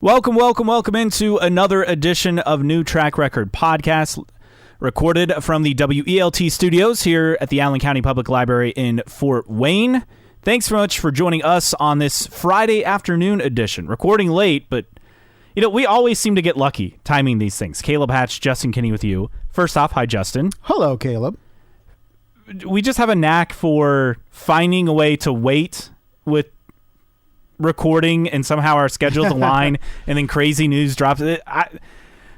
Welcome into another edition of New Track Record Podcast, recorded from the WELT studios here at the Allen County Public Library in Fort Wayne. Thanks very much for joining us on this Friday afternoon edition. Recording late, but we always seem to get lucky timing these things. Caleb Hatch, Justin Kinney with you. First off, hi Justin. Hello, Caleb. We just have a knack for finding a way to wait with recording and somehow our schedules align and then crazy news drops.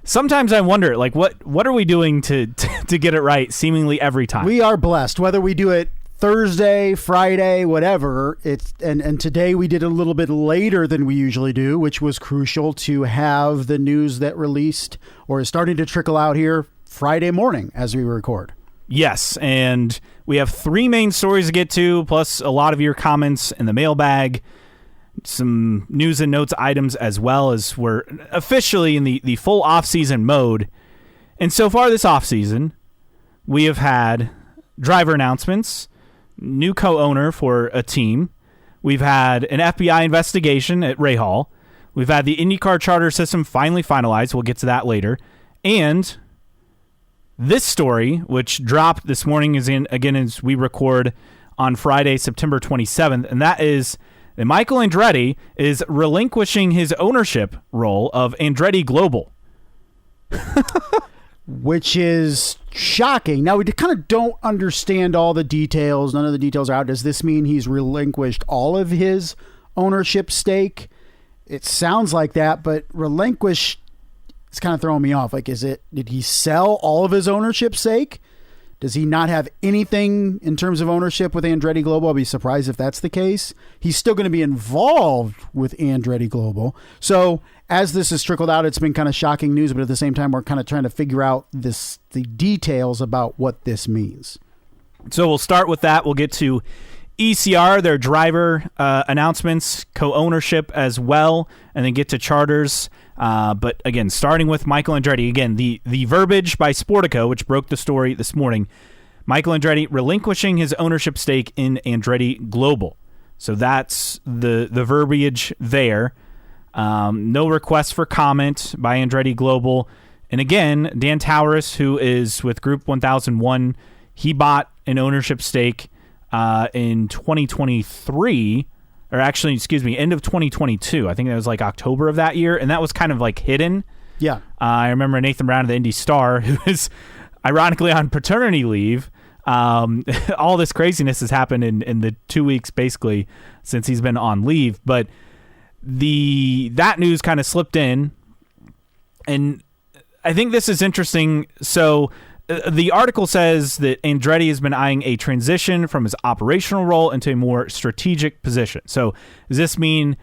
Sometimes I wonder, like, what are we doing to get it right seemingly every time? We are blessed, whether we do it Thursday, Friday, whatever. And today we did a little bit later than we usually do, which was crucial to have the news that released or is starting to trickle out here Friday morning as we record. Yes, and we have three main stories to get to, plus a lot of your comments in the mailbag. Some news and notes items, as well as we're officially in the full off-season mode. And so far this off-season, we have had driver announcements, new co-owner for a team. We've had an FBI investigation at Rahal. We've had the IndyCar charter system finally finalized. We'll get to that later. And this story, which dropped this morning, is in again as we record on Friday, September 27th, and that is that Michael Andretti is relinquishing his ownership role of Andretti Global. Which is shocking. Now, we kind of don't understand all the details. None of the details are out. Does this mean he's relinquished all of his ownership stake? It sounds like that, but relinquish is kind of throwing me off. Like, did he sell all of his ownership stake? Does he not have anything in terms of ownership with Andretti Global? I'll be surprised if that's the case. He's still going to be involved with Andretti Global. So as this has trickled out, it's been kind of shocking news, but at the same time, we're kind of trying to figure out the details about what this means. So we'll start with that. We'll get to ECR, their driver announcements, co-ownership as well, and then get to charters. But again, starting with Michael Andretti, again, the verbiage by Sportico, which broke the story this morning, Michael Andretti relinquishing his ownership stake in Andretti Global. So that's the verbiage there. No request for comment by Andretti Global. And again, Dan Tauris, who is with Group 1001, he bought an ownership stake in 2023. Or actually, end of 2022. I think that was like October of that year, and that was kind of like hidden. Yeah. I remember Nathan Brown of the Indy Star, who is ironically on paternity leave. All this craziness has happened in the 2 weeks, basically, since he's been on leave. But that news kind of slipped in, and I think this is interesting. So the article says that Andretti has been eyeing a transition from his operational role into a more strategic position. So does this mean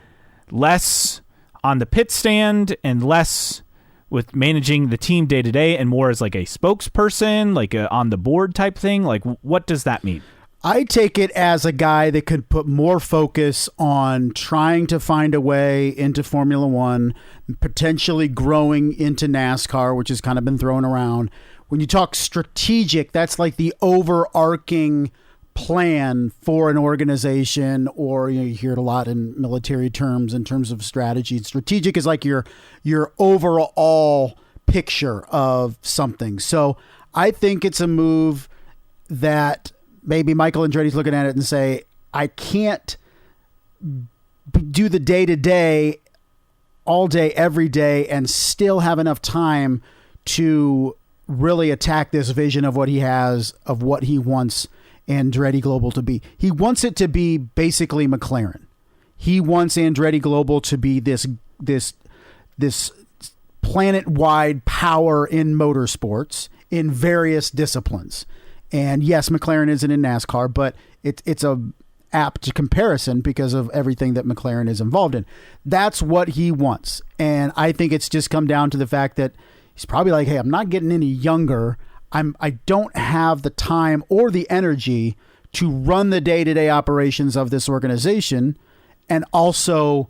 less on the pit stand and less with managing the team day to day and more as like a spokesperson, like a on the board type thing? Like, what does that mean? I take it as a guy that could put more focus on trying to find a way into Formula One, potentially growing into NASCAR, which has kind of been thrown around. When you talk strategic, that's like the overarching plan for an organization, or you hear it a lot in military terms in terms of strategy. Strategic is like your overall picture of something. So I think it's a move that maybe Michael Andretti's looking at it and say, I can't do the day-to-day all day, every day, and still have enough time to really attack this vision of what he has, of what he wants Andretti Global to be. He wants it to be basically McLaren. He wants Andretti Global to be this planet-wide power in motorsports in various disciplines. And yes, McLaren isn't in NASCAR, but it's a apt comparison because of everything that McLaren is involved in. That's what he wants. And I think it's just come down to the fact that he's probably like, hey, I'm not getting any younger. I don't have the time or the energy to run the day-to-day operations of this organization and also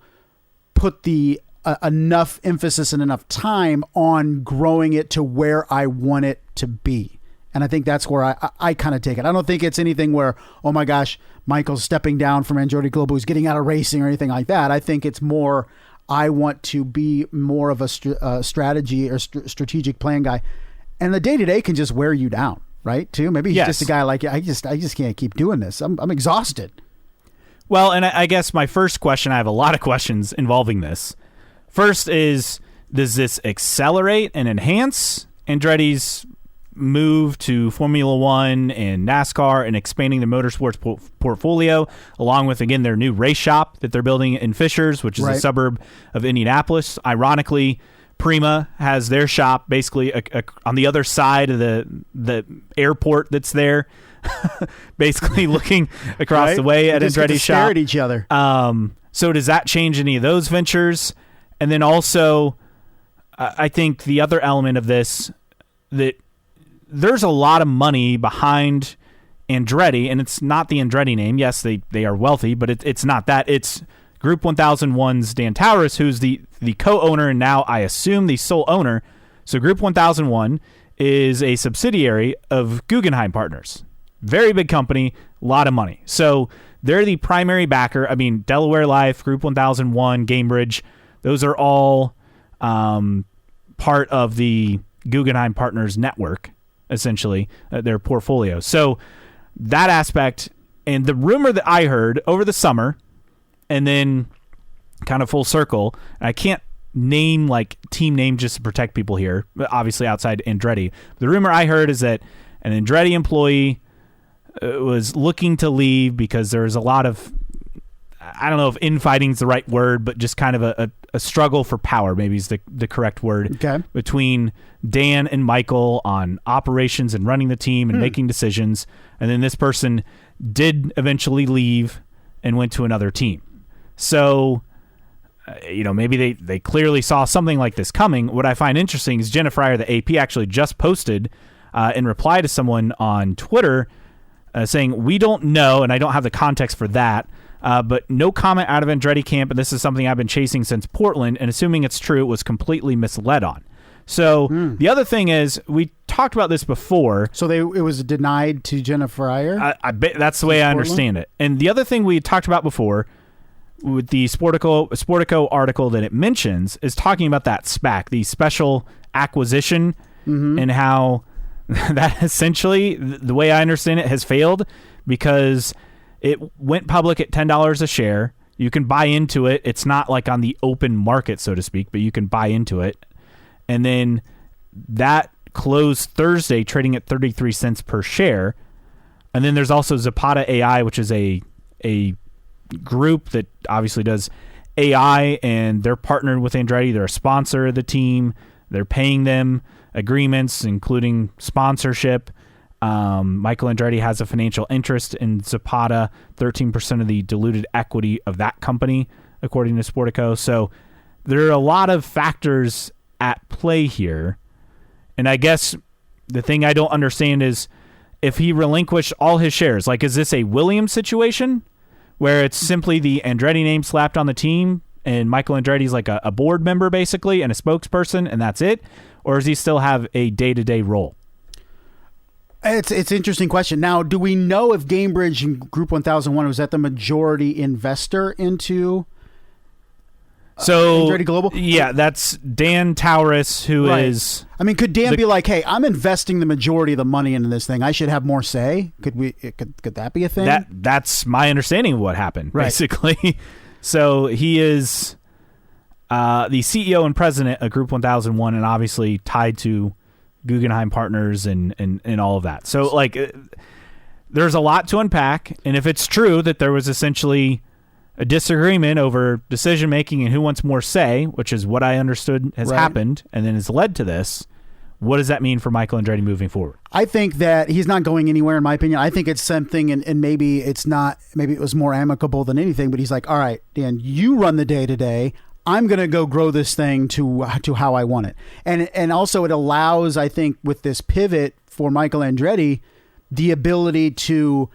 put the enough emphasis and enough time on growing it to where I want it to be. And I think that's where I kind of take it. I don't think it's anything where, oh my gosh, Michael's stepping down from Andretti Global, he's getting out of racing or anything like that. I think it's more, I want to be more of a strategy or strategic plan guy. And the day-to-day can just wear you down, right? Too. Maybe he's just a guy like, I just can't keep doing this. I'm exhausted. Well, and I guess my first question, I have a lot of questions involving this. First is, does this accelerate and enhance Andretti's move to Formula One and NASCAR and expanding the motorsports portfolio, along with, again, their new race shop that they're building in Fishers, which is a suburb of Indianapolis? Ironically, Prima has their shop basically on the other side of the airport that's there, basically looking across the way at Andretti's shop. Stare at each other. So does that change any of those ventures? And then also, I think the other element of this, that there's a lot of money behind Andretti, and it's not the Andretti name. Yes, they are wealthy, but it's not that. It's Group 1001's Dan Tauris, who's the co-owner and now, I assume, the sole owner. So Group 1001 is a subsidiary of Guggenheim Partners. Very big company, a lot of money. So they're the primary backer. I mean, Delaware Life, Group 1001, Gamebridge, those are all part of the Guggenheim Partners network, essentially, their portfolio. So that aspect, and the rumor that I heard over the summer, and then kind of full circle, I can't name like team name just to protect people here, but obviously outside Andretti. The rumor I heard is that an Andretti employee was looking to leave because there was a lot of, I don't know if infighting is the right word, but just kind of a struggle for power, maybe is the correct word, between Dan and Michael on operations and running the team and making decisions. And then this person did eventually leave and went to another team. So, maybe they clearly saw something like this coming. What I find interesting is Jenna Fryer, the AP, actually just posted in reply to someone on Twitter saying, we don't know, and I don't have the context for that, but no comment out of Andretti camp, and this is something I've been chasing since Portland, and assuming it's true, it was completely misled on. So the other thing is, we talked about this before. So it was denied to Jenna Fryer? I bet that's the way I understand it. And the other thing we talked about before, with the Sportico article that it mentions, is talking about that SPAC, the special acquisition, and how that essentially, the way I understand it, has failed because it went public at $10 a share. You can buy into it. It's not like on the open market, so to speak, but you can buy into it. And then that closed Thursday, trading at 33 cents per share. And then there's also Zapata AI, which is a group that obviously does AI, and they're partnered with Andretti. They're a sponsor of the team. They're paying them agreements, including sponsorship. Michael Andretti has a financial interest in Zapata, 13% of the diluted equity of that company, according to Sportico. So there are a lot of factors at play here. And I guess the thing I don't understand is, if he relinquished all his shares, like, is this a Williams situation where it's simply the Andretti name slapped on the team and Michael Andretti's like a board member basically and a spokesperson, and that's it? Or does he still have a day-to-day role? It's an interesting question. Now, do we know if Gamebridge and Group 1001 was that the majority investor into Andretti Global? Yeah, that's Dan Tauris, who is... I mean, could Dan be like, hey, I'm investing the majority of the money into this thing. I should have more say? Could that be a thing? That's my understanding of what happened, basically. So he is the CEO and president of Group 1001, and obviously tied to Guggenheim Partners and all of that. So, like, there's a lot to unpack. And if it's true that there was essentially a disagreement over decision making and who wants more say, which is what I understood has happened and then has led to this, what does that mean for Michael Andretti moving forward? I think that he's not going anywhere, in my opinion. I think it's something, and maybe it's not, maybe it was more amicable than anything, but he's like, all right, Dan, you run the day-to-day. I'm going to go grow this thing to how I want it. And also it allows, I think, with this pivot for Michael Andretti, the ability to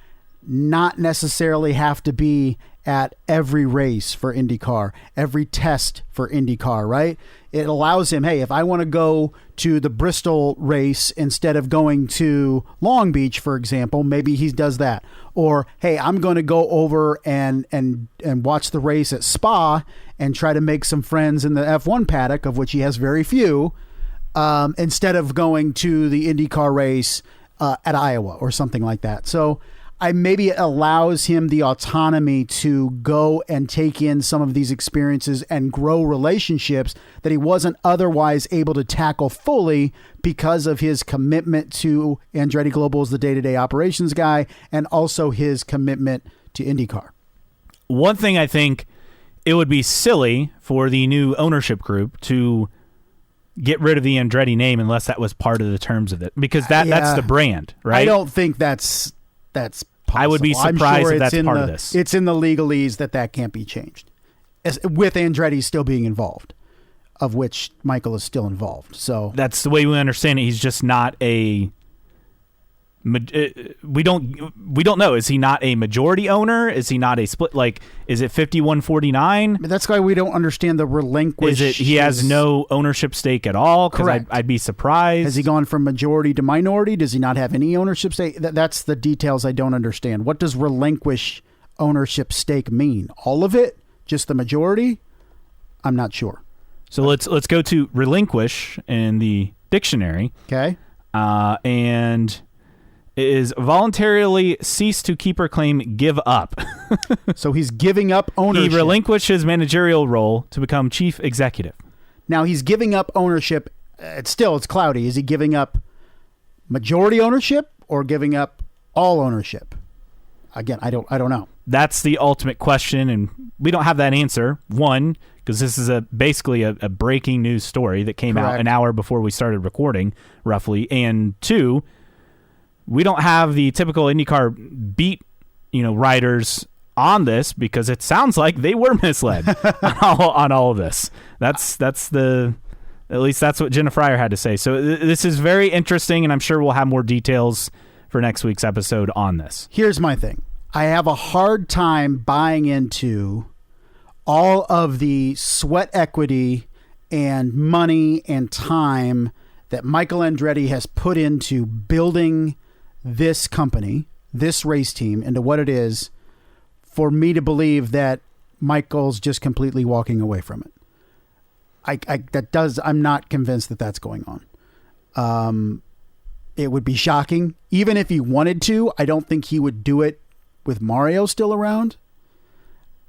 not necessarily have to be at every race for IndyCar, every test for IndyCar, right? It allows him, hey, if I want to go to the Bristol race instead of going to Long Beach, for example, maybe he does that. Or, hey, I'm going to go over and watch the race at Spa and try to make some friends in the F1 paddock, of which he has very few, instead of going to the IndyCar race at Iowa or something like that. So maybe it allows him the autonomy to go and take in some of these experiences and grow relationships that he wasn't otherwise able to tackle fully because of his commitment to Andretti Global as the day-to-day operations guy and also his commitment to IndyCar. One thing I think it would be silly for the new ownership group to get rid of the Andretti name unless that was part of the terms of it, because that's the brand, right? I don't think that's possible. I would be surprised if that's part of this. It's in the legalese that can't be changed, with Andretti still being involved, of which Michael is still involved. So that's the way we understand it. He's just not a. We don't know. Is he not a majority owner? Is he not a split? Like, is it 51-49? That's why we don't understand the relinquished. Is it he has no ownership stake at all? Correct. I'd be surprised. Has he gone from majority to minority? Does he not have any ownership stake? That's the details I don't understand. What does relinquish ownership stake mean? All of it? Just the majority? I'm not sure. So let's go to relinquish in the dictionary. Okay. And is voluntarily cease to keep or claim, give up. So he's giving up ownership. He relinquished his managerial role to become chief executive. Now he's giving up ownership. It's cloudy. Is he giving up majority ownership or giving up all ownership? Again, I don't know. That's the ultimate question, and we don't have that answer. One, because this is basically a breaking news story that came out an hour before we started recording, roughly. And two, we don't have the typical IndyCar beat, writers on this, because it sounds like they were misled on all of this. At least that's what Jenna Fryer had to say. So this is very interesting, and I'm sure we'll have more details for next week's episode on this. Here's my thing. I have a hard time buying into all of the sweat equity and money and time that Michael Andretti has put into building this company, this race team, into what it is, for me to believe that Michael's just completely walking away from it. I'm not convinced that that's going on. It would be shocking. Even if he wanted to, I don't think he would do it with Mario still around.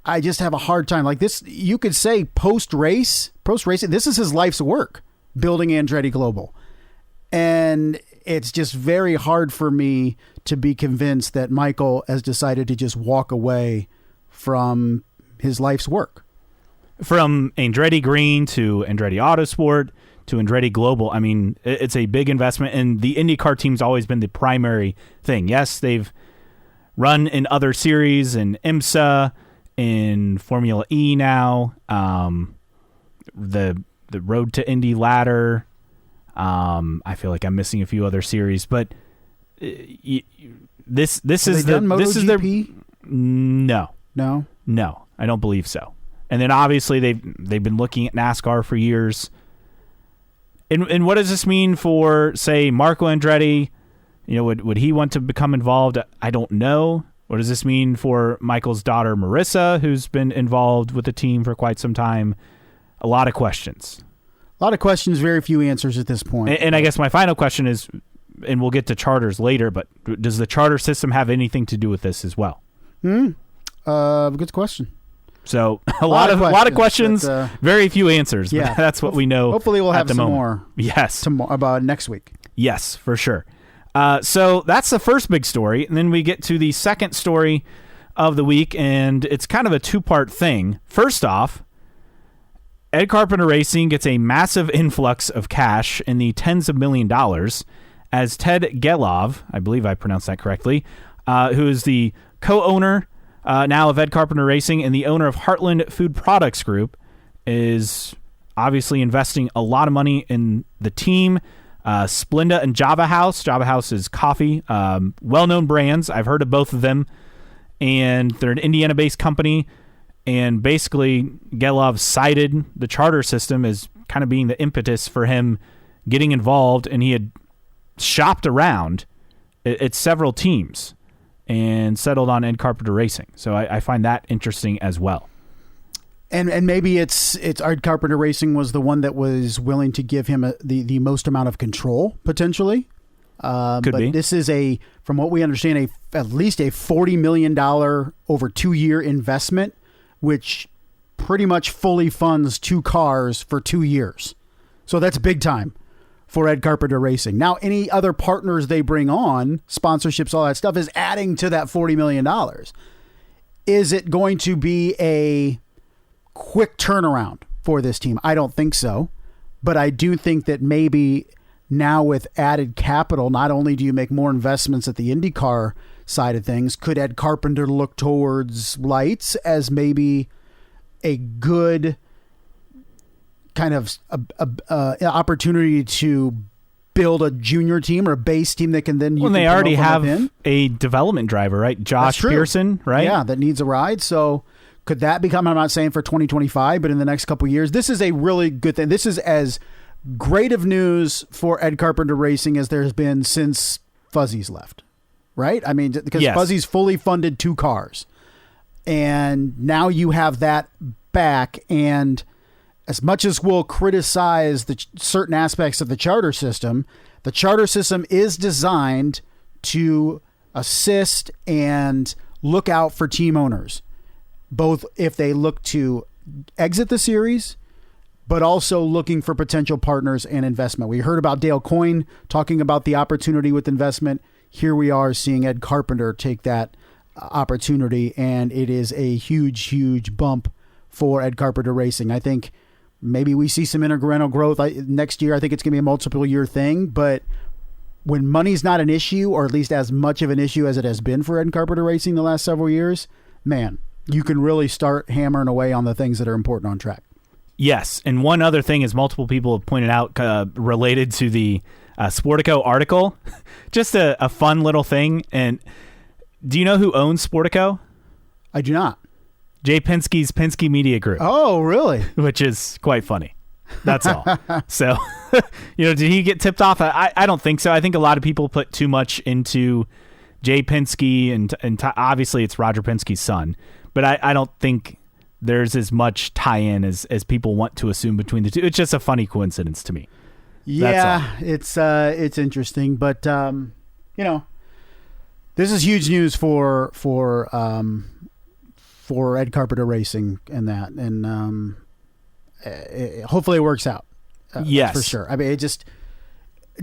I just have a hard time. Like this, you could say post-racing, this is his life's work, building Andretti Global. And it's just very hard for me to be convinced that Michael has decided to just walk away from his life's work. From Andretti Green to Andretti Autosport to Andretti Global, I mean, it's a big investment, and the IndyCar team's always been the primary thing. Yes, they've run in other series, in IMSA, in Formula E now, the Road to Indy ladder. I feel like I'm missing a few other series, but this is their no, I don't believe so. And then obviously they've been looking at NASCAR for years. And what does this mean for, say, Marco Andretti? Would he want to become involved? I don't know. What does this mean for Michael's daughter Marissa, who's been involved with the team for quite some time? A lot of questions. A lot of questions, very few answers at this point. And I guess my final question is, and we'll get to charters later, but does the charter system have anything to do with this as well? Good question. So a lot of questions, but, very few answers. Yeah, but that's what we know. Hopefully we'll have some more. Yes, about next week. Yes, for sure. So that's the first big story, and then we get to the second story of the week, and it's kind of a two-part thing. First off, Ed Carpenter Racing gets a massive influx of cash in the tens of $1 million as Ted Gelov, I believe I pronounced that correctly, who is the co-owner now of Ed Carpenter Racing and the owner of Heartland Food Products Group, is obviously investing a lot of money in the team. Splenda and Java House. Java House is coffee, well-known brands. I've heard of both of them. and they're an Indiana-based company. And basically, Getlov cited the charter system as kind of being the impetus for him getting involved, and he had shopped around at several teams and settled on Ed Carpenter Racing. So I find that interesting as well. And maybe it's Ed Carpenter Racing was the one that was willing to give him the most amount of control, potentially. Could but be. This is from what we understand, at least a $40 million over 2-year investment, which pretty much fully funds 2 cars for 2 years. So that's big time for Ed Carpenter Racing. Now, any other partners they bring on, sponsorships, all that stuff, is adding to that $40 million. Is it going to be a quick turnaround for this team? I don't think so. But I do think that maybe now with added capital, not only do you make more investments at the IndyCar side of things, could Ed Carpenter look towards lights as maybe a good kind of opportunity to build a junior team or a base team that can then... They already have a development driver, right? Josh Pearson, right? Yeah, that needs a ride. So could that become, I'm not saying for 2025, but in the next couple of years, this is a really good thing. This is as great of news for Ed Carpenter Racing as there's been since Fuzzy's left, right? I mean, because yes. Fuzzy's fully funded 2 cars. And now you have that back, and as much as we'll criticize the certain aspects of the charter system is designed to assist and look out for team owners, both if they look to exit the series, but also looking for potential partners and investment. We heard about Dale Coyne talking about the opportunity with investment. Here we are seeing Ed Carpenter take that opportunity, and it is a huge, huge bump for Ed Carpenter Racing. I think maybe we see some incremental growth next year. I think it's going to be a multiple year thing, but when money's not an issue, or at least as much of an issue as it has been for Ed Carpenter Racing the last several years, man, you can really start hammering away on the things that are important on track. Yes, and one other thing is multiple people have pointed out related to the Sportico article, just a fun little thing. And do you know who owns Sportico? I do not. Jay Penske's Penske Media Group. Oh, really? Which is quite funny. That's all. So, did he get tipped off? I don't think so. I think a lot of people put too much into Jay Penske, and obviously it's Roger Penske's son. But I don't think there's as much tie-in as people want to assume between the two. It's just a funny coincidence to me. Yeah, it's interesting, but this is huge news for Ed Carpenter Racing and that, and hopefully it works out. Yes, for sure. I mean, it just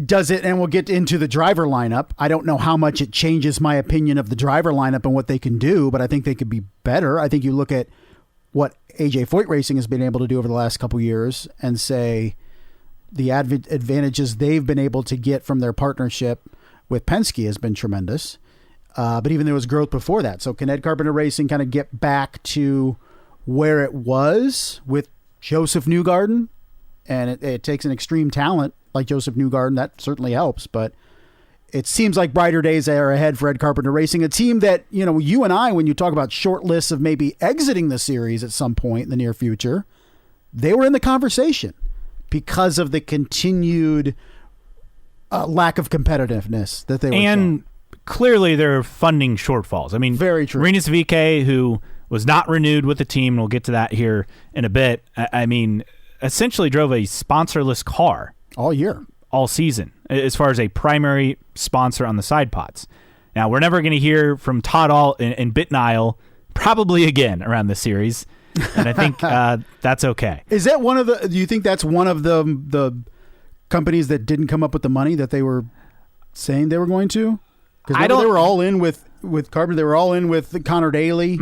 does it, and we'll get into the driver lineup. I don't know how much it changes my opinion of the driver lineup and what they can do, but I think they could be better. I think you look at what AJ Foyt Racing has been able to do over the last couple of years and say the advantages they've been able to get from their partnership with Penske has been tremendous. But even there was growth before that. So can Ed Carpenter Racing kind of get back to where it was with Joseph Newgarden? And it takes an extreme talent like Joseph Newgarden. That certainly helps. But it seems like brighter days are ahead for Ed Carpenter Racing, a team that, you and I, when you talk about short lists of maybe exiting the series at some point in the near future, they were in the conversation because of the continued lack of competitiveness that they were showing. Clearly there are funding shortfalls. I mean, very true. Rinus VeeKay, who was not renewed with the team, and we'll get to that here in a bit, I mean, essentially drove a sponsorless car all year, all season, as far as a primary sponsor on the side pods. Now, we're never going to hear from Todd Alt and Bitnile probably again around the series, and I think that's okay. Is that do you think that's one of the companies that didn't come up with the money that they were saying they were going to? Because they were all in with Carpenter. They were all in with Connor Daly,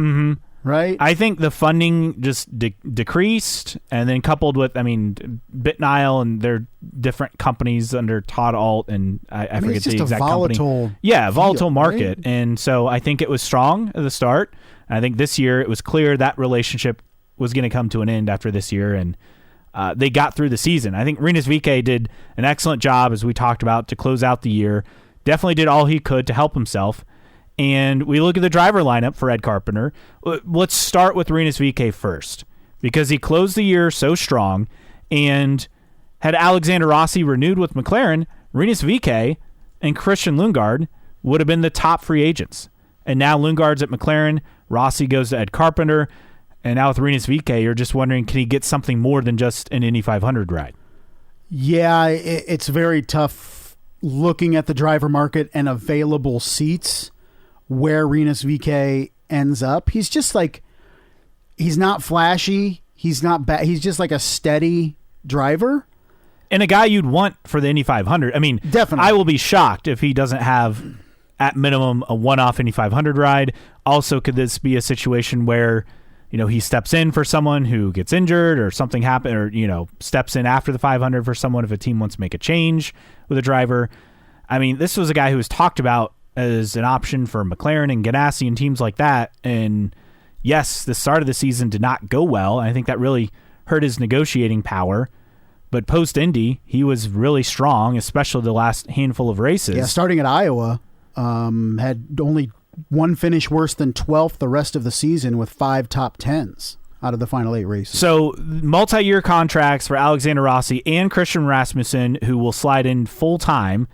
right? I think the funding just decreased, and then coupled with, Bitnile and their different companies under Todd Alt, and I forget the exact company. Yeah, volatile market. Right? And so I think it was strong at the start. And I think this year it was clear that relationship was going to come to an end after this year, and they got through the season. I think Rinus VeeKay did an excellent job, as we talked about, to close out the year. Definitely did all he could to help himself. And we look at the driver lineup for Ed Carpenter. Let's start with Rinus VeeKay first, because he closed the year so strong, and had Alexander Rossi renewed with McLaren, Rinus VeeKay and Christian Lundgaard would have been the top free agents. And now Lundgaard's at McLaren, Rossi goes to Ed Carpenter, and now with Rinus VeeKay, you're just wondering, can he get something more than just an Indy 500 ride? Yeah, it's very tough looking at the driver market and available seats where Rinus VeeKay ends up. He's just like, he's not flashy. He's not bad. He's just like a steady driver. And a guy you'd want for the Indy 500. I mean, definitely. I will be shocked if he doesn't have, at minimum, a one-off Indy 500 ride. Also, could this be a situation where, he steps in for someone who gets injured or something happen, or, steps in after the 500 for someone if a team wants to make a change with a driver. I mean, this was a guy who was talked about as an option for McLaren and Ganassi and teams like that. And yes, the start of the season did not go well. I think that really hurt his negotiating power. But post-Indy, he was really strong, especially the last handful of races. Yeah, starting at Iowa, had only one finish worse than 12th the rest of the season with 5 top 10s out of the final 8 races. So multi-year contracts for Alexander Rossi and Christian Rasmussen, who will slide in full-time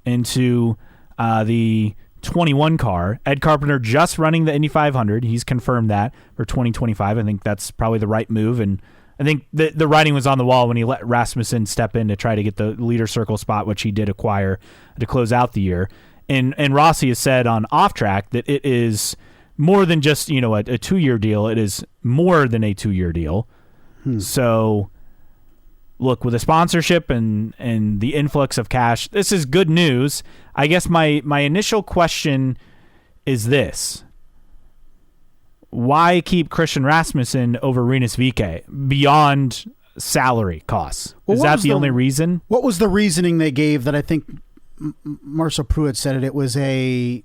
into the 21 car. Ed Carpenter just running the Indy 500. He's confirmed that for 2025. I think that's probably the right move, and I think the writing was on the wall when he let Rasmussen step in to try to get the leader circle spot, which he did acquire to close out the year. And Rossi has said on Off Track that it is more than just a 2-year deal. It is more than a 2-year deal. So, look, with the sponsorship and the influx of cash, this is good news. I guess my initial question is this. Why keep Christian Rasmussen over Rinus VeeKay beyond salary costs? Well, is that the only reason? What was the reasoning they gave that I think Marcel Pruitt said it? It was a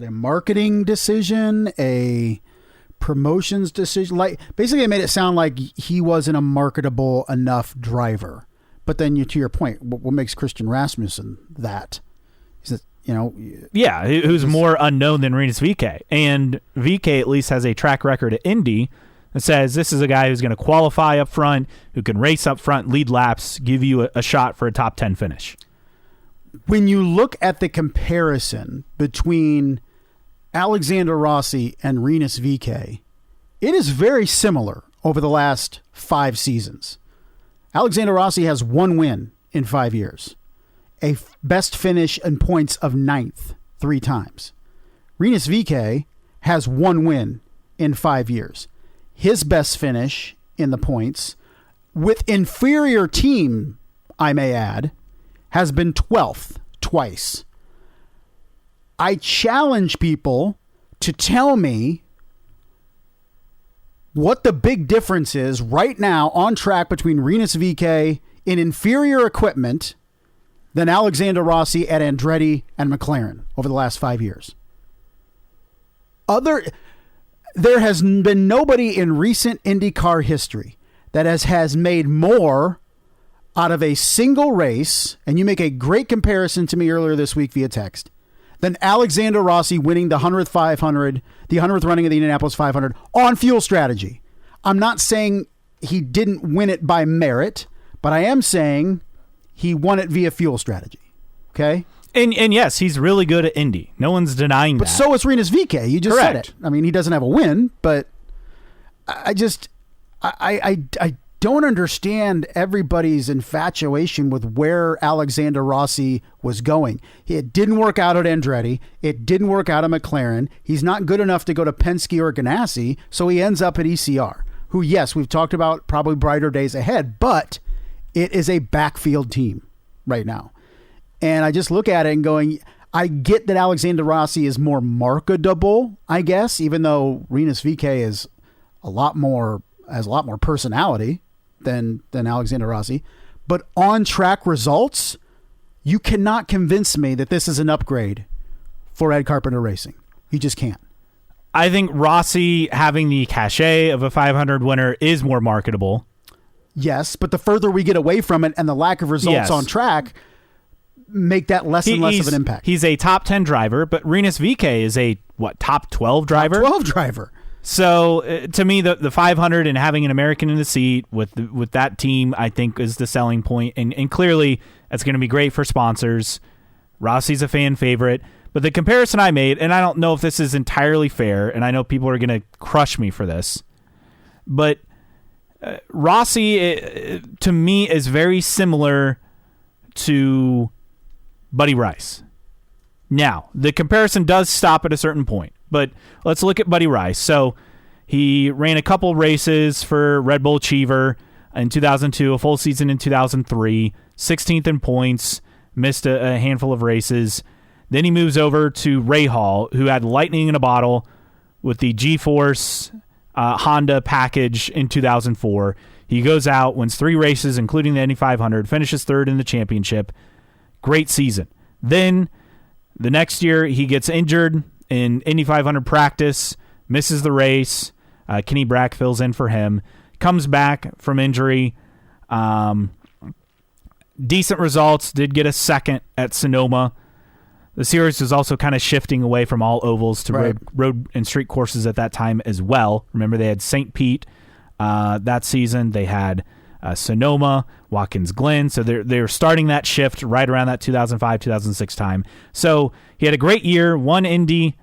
marketing decision, a promotions decision. Like, basically, it made it sound like he wasn't a marketable enough driver. But then, to your point, what makes Christian Rasmussen that? Is that, yeah, who's more unknown than Rinus VeeKay. And VeeKay at least has a track record at Indy that says this is a guy who's going to qualify up front, who can race up front, lead laps, give you a shot for a top 10 finish. When you look at the comparison between Alexander Rossi and Rinus VeeKay, it is very similar over the last 5 seasons. Alexander Rossi has 1 win in 5 years. A best finish in points of 9th 3 times. Rinus VeeKay has 1 win in 5 years. His best finish in the points, with inferior team, I may add, has been 12th twice. I challenge people to tell me what the big difference is right now on track between Rinus VeeKay in inferior equipment than Alexander Rossi at Andretti and McLaren over the last 5 years. There has been nobody in recent IndyCar history that has made more out of a single race, and you make a great comparison to me earlier this week via text, than Alexander Rossi winning the 100th 500, the 100th running of the Indianapolis 500 on fuel strategy. I'm not saying he didn't win it by merit, but I am saying he won it via fuel strategy. Okay? And yes, he's really good at Indy. No one's denying that. But so is Rinus VeeKay. You just said it. I mean, he doesn't have a win, but I don't understand everybody's infatuation with where Alexander Rossi was going. It didn't work out at Andretti. It didn't work out at McLaren. He's not good enough to go to Penske or Ganassi, so he ends up at ECR, who, yes, we've talked about probably brighter days ahead, but it is a backfield team right now. And I just look at it and going, I get that Alexander Rossi is more marketable, I guess, even though Rinus VeeKay has a lot more personality than Alexander Rossi. But on track results, you cannot convince me that this is an upgrade for Ed Carpenter Racing. You just can't. I think Rossi having the cachet of a 500 winner is more marketable. Yes, but the further we get away from it and the lack of results on track, make that less and less of an impact. He's a top 10 driver, but Rinus VeeKay is a top 12 driver? Top 12 driver. So to me, the 500 and having an American in the seat with that team, I think is the selling point. And clearly that's going to be great for sponsors. Rossi's a fan favorite. But the comparison I made, and I don't know if this is entirely fair, and I know people are going to crush me for this, but Rossi, to me, is very similar to Buddy Rice. Now, the comparison does stop at a certain point, but let's look at Buddy Rice. So he ran a couple races for Red Bull Cheever in 2002, a full season in 2003, 16th in points, missed a handful of races. Then he moves over to Ray Hall, who had lightning in a bottle with the G-Force Honda package in 2004. He goes out, wins 3 races, including the Indy 500, finishes 3rd in the championship. Great season. Then the next year, he gets injured in Indy 500 practice, misses the race. Kenny Brack fills in for him. Comes back from injury. Decent results. Did get a second at Sonoma. The series was also kind of shifting away from all ovals to road and street courses at that time as well. Remember, they had St. Pete that season. They had Sonoma, Watkins Glen. So they're starting that shift right around that 2005, 2006 time. So he had a great year, won Indy,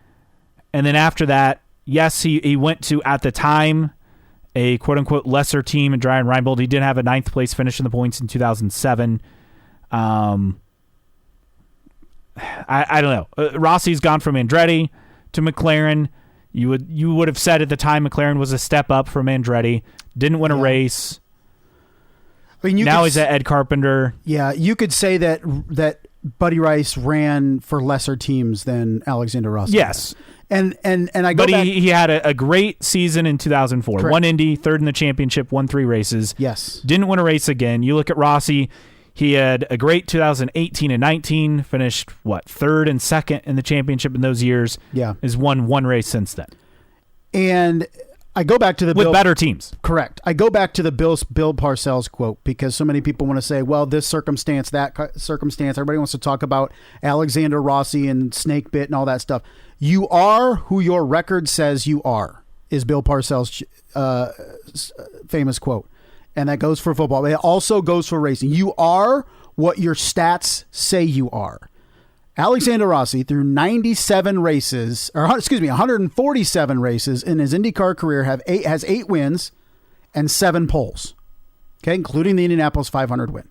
and then after that, yes, he went to, at the time, a quote-unquote lesser team in Dry and Reinbold. He did have a 9th place finish in the points in 2007. I don't know. Rossi's gone from Andretti to McLaren. You would have said at the time McLaren was a step up from Andretti. Didn't win a race. I mean, now he's at Ed Carpenter. Yeah, you could say that Buddy Rice ran for lesser teams than Alexander Rossi. Yes. And I go but back. He had a great season in 2004. Correct. Won Indy, 3rd in the championship, won 3 races. Yes. Didn't win a race again. You look at Rossi. He had a great 2018 and 19, finished, 3rd and 2nd in the championship in those years. Yeah. Has won 1 race since then. And I go back to the with better teams. Correct. I go back to the Bill Parcells quote because so many people want to say, well, this circumstance, that circumstance. Everybody wants to talk about Alexander Rossi and Snake Bit and all that stuff. You are who your record says you are, is Bill Parcells' famous quote. And that goes for football. It also goes for racing. You are what your stats say you are. Alexander Rossi, through 147 races in his IndyCar career, has 8 wins and 7 poles, okay, including the Indianapolis 500 win.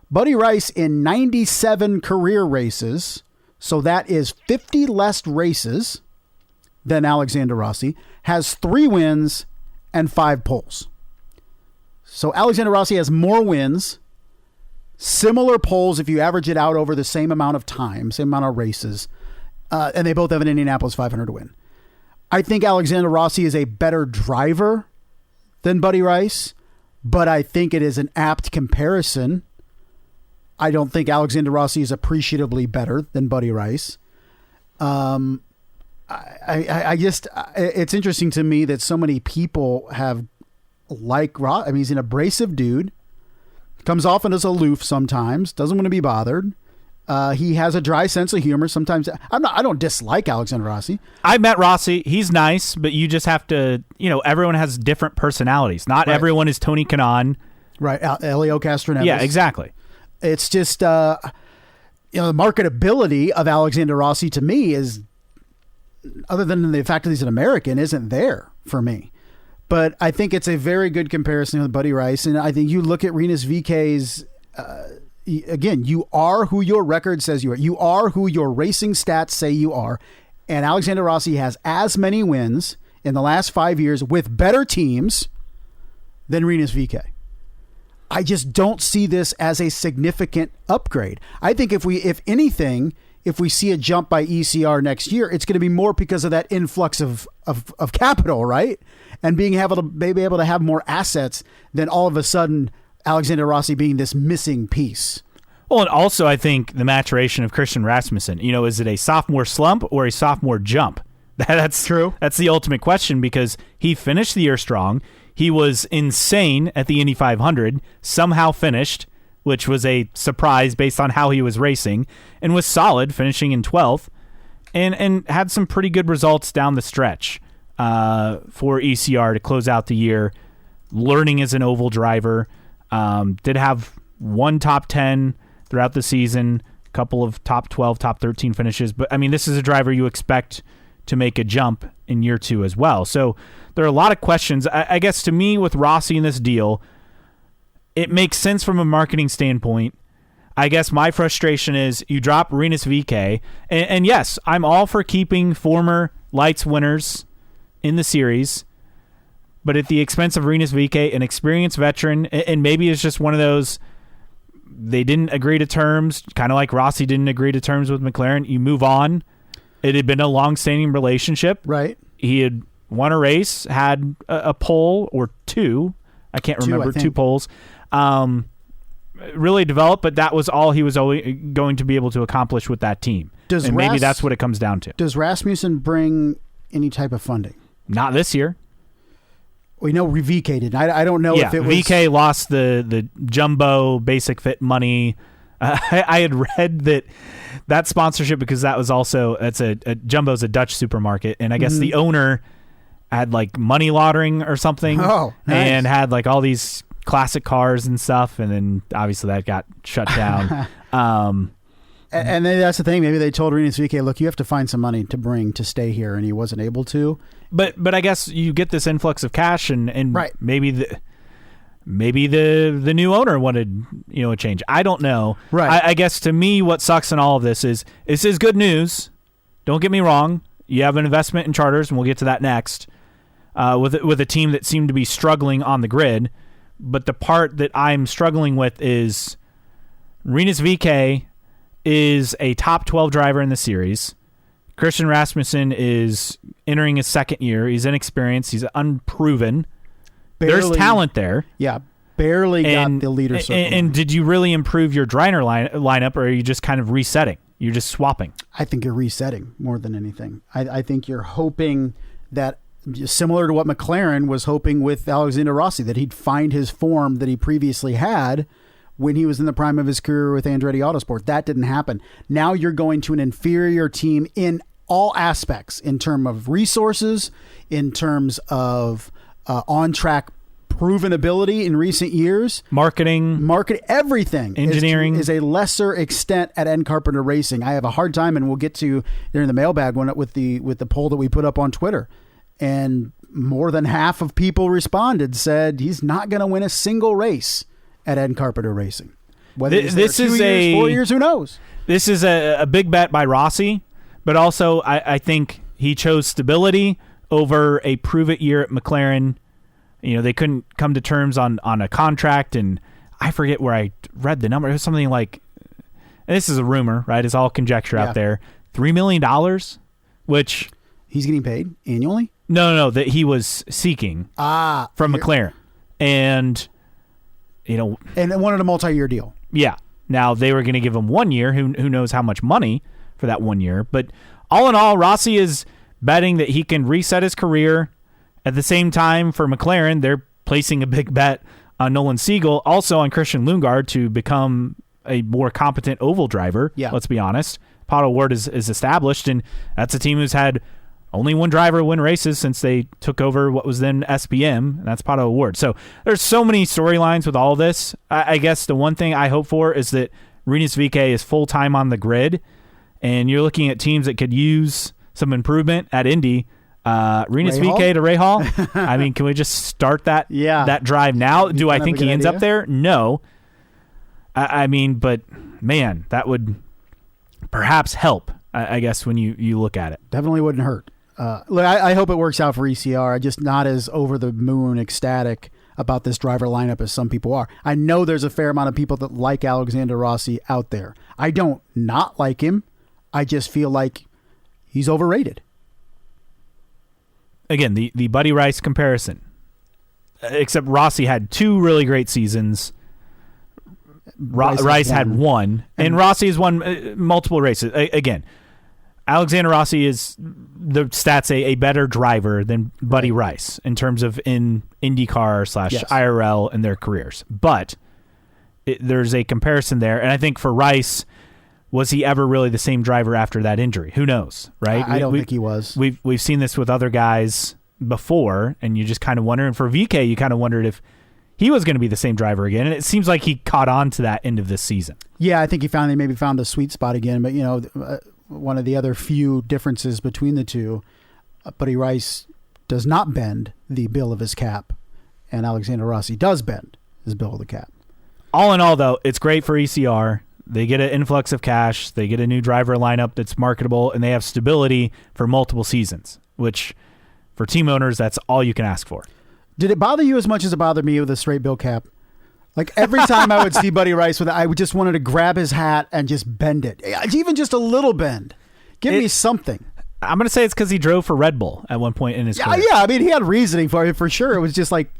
Buddy Rice in 97 career races, so that is 50 less races than Alexander Rossi, has 3 wins and 5 poles. So Alexander Rossi has more wins, similar poles if you average it out over the same amount of time, same amount of races, and they both have an Indianapolis 500 win. I think Alexander Rossi is a better driver than Buddy Rice, but I think it is an apt comparison. I don't think Alexander Rossi is appreciably better than Buddy Rice. It's interesting to me that so many people have Ross. I mean, he's an abrasive dude. Comes off as aloof sometimes. Doesn't want to be bothered. He has a dry sense of humor. Sometimes I don't dislike Alexander Rossi. I met Rossi. He's nice, but you just have to, everyone has different personalities. Not everyone is Tony Kanaan. Right. Elio Castroneves. Yeah, exactly. It's just, the marketability of Alexander Rossi to me is, other than the fact that he's an American, isn't there for me. But I think it's a very good comparison with Buddy Rice. And I think you look at Rinus VeeKay's, again, you are who your record says you are. You are who your racing stats say you are. And Alexander Rossi has as many wins in the last 5 years with better teams than Rinus VeeKay. I just don't see this as a significant upgrade. I think if we see a jump by ECR next year, it's going to be more because of that influx of capital, right? And being able to have more assets than all of a sudden Alexander Rossi being this missing piece. Well, and also I think the maturation of Christian Rasmussen, is it a sophomore slump or a sophomore jump? That's true. That's the ultimate question because he finished the year strong. He was insane at the Indy 500, somehow finished which was a surprise based on how he was racing, and was solid, finishing in 12th, and had some pretty good results down the stretch for ECR to close out the year, learning as an oval driver. Did have one top 10 throughout the season, a couple of top 12, top 13 finishes. But, I mean, this is a driver you expect to make a jump in year 2 as well. So there are a lot of questions. I guess to me, with Rossi in this deal, it makes sense from a marketing standpoint. I guess my frustration is you drop Rinus VeeKay, and yes, I'm all for keeping former Lights winners in the series, but at the expense of Rinus VeeKay, an experienced veteran, and maybe it's just one of those, they didn't agree to terms, kind of like Rossi didn't agree to terms with McLaren. You move on. It had been a long-standing relationship. Right. He had won a race, had a pole or two. I can't remember, 2 poles. Really developed, but that was all he was going to be able to accomplish with that team. Maybe that's what it comes down to. Does Rasmussen bring any type of funding? Not this year. We know VeeKay did. I don't know if it was... VeeKay lost the jumbo basic fit money. I had read that sponsorship, because that was also, Jumbo's a Dutch supermarket, and I guess the owner had like money laundering or something. Oh, nice. And had like all these classic cars and stuff, and then obviously that got shut down. And then that's the thing. Maybe they told Rinus VeeKay, look, you have to find some money to bring to stay here, and he wasn't able to. But I guess you get this influx of cash, and right. maybe the new owner wanted a change. I don't know. Right. I guess to me, what sucks in all of this is good news. Don't get me wrong. You have an investment in charters, and we'll get to that next. With a team that seemed to be struggling on the grid, but the part that I'm struggling with is Rinus VeeKay is a top 12 driver in the series. Christian Rasmussen is entering his second year. He's inexperienced. He's unproven. There's talent there. Yeah, barely got the leader circle. And did you really improve your Driner lineup, or are you just kind of resetting? You're just swapping. I think you're resetting more than anything. I think you're hoping that, similar to what McLaren was hoping with Alexander Rossi, that he'd find his form that he previously had when he was in the prime of his career with Andretti Autosport. That didn't happen. Now you're going to an inferior team in all aspects, in terms of resources, in terms of on-track proven ability in recent years. Marketing, everything. Engineering. Is a lesser extent at Ed Carpenter Racing. I have a hard time, and we'll get to during the mailbag with the poll that we put up on Twitter. And more than half of people responded, said he's not going to win a single race at Ed Carpenter Racing. Whether this is 2 years, 4 years, who knows? This is a big bet by Rossi, but also I think he chose stability over a prove-it year at McLaren. They couldn't come to terms on a contract, and I forget where I read the number. It was something like, and this is a rumor, right? It's all conjecture out there. $3 million, which... He's getting paid annually? No, that he was seeking from McLaren. And, And they wanted a multi-year deal. Yeah. Now, they were going to give him 1 year. Who knows how much money for that 1 year. But all in all, Rossi is betting that he can reset his career. At the same time, for McLaren, they're placing a big bet on Nolan Siegel, also on Christian Lundgaard to become a more competent oval driver. Yeah. Let's be honest. Pato O'Ward is established, and that's a team who's had only one driver win races since they took over what was then SPM, and that's Pato O'Ward. So there's so many storylines with all this. I guess the one thing I hope for is that Rinus VeeKay is full-time on the grid, and you're looking at teams that could use some improvement at Indy. Rinus VeeKay to Rahal. I mean, can we just start that drive now? Do I think he ends up there? No. I mean, but man, that would perhaps help, I guess, when you look at it. Definitely wouldn't hurt. Look, I hope it works out for ECR. I'm just not as over the moon ecstatic about this driver lineup as some people are. I know there's a fair amount of people that like Alexander Rossi out there. I don't not like him. I just feel like he's overrated. Again, the Buddy Rice comparison. Except Rossi had 2 really great seasons. Rice had one, and Rossi has won multiple races. Again, Alexander Rossi is, the stats, a better driver than Buddy Rice in terms of in IndyCar / IRL in their careers. But there's a comparison there. And I think for Rice, was he ever really the same driver after that injury? Who knows, right? I don't think he was. We've seen this with other guys before, and you just kind of wonder. And for VeeKay, you kind of wondered if he was going to be the same driver again. And it seems like he caught on to that end of this season. Yeah, I think he maybe found the sweet spot again. But, one of the other few differences between the two, Buddy Rice does not bend the bill of his cap, and Alexander Rossi does bend his bill of the cap. All in all, though, it's great for ECR. They get an influx of cash. They get a new driver lineup that's marketable, and they have stability for multiple seasons, which for team owners, that's all you can ask for. Did it bother you as much as it bothered me with a straight bill cap? Like every time I would see Buddy Rice with it, I would just wanted to grab his hat and just bend it. Even just a little bend. Give me something. I'm going to say it's because he drove for Red Bull at one point in his career. Yeah, I mean, he had reasoning for it, for sure. It was just like,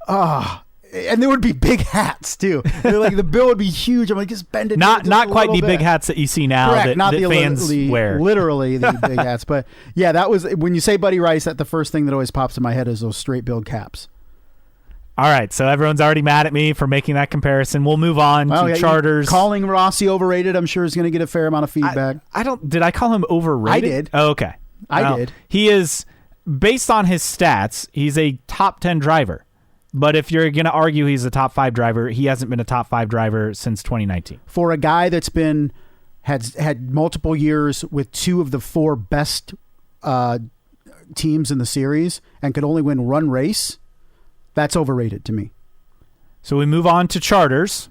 and there would be big hats too. Like the bill would be huge. I'm like, just bend it. Not quite the bit. big hats that you see now. Correct, not that the fans wear. Literally the big hats. But yeah, that was when you say Buddy Rice. That the first thing that always pops in my head is those straight bill caps. All right, so everyone's already mad at me for making that comparison. We'll move on to charters. Calling Rossi overrated, I'm sure, is going to get a fair amount of feedback. Did I call him overrated? I did. Oh, okay. I did. He is, based on his stats, he's a top 10 driver. But if you're going to argue he's a top 5 driver, he hasn't been a top 5 driver since 2019. For a guy that's had multiple years with 2 of the 4 best teams in the series and could only win one race, that's overrated to me. So we move on to charters.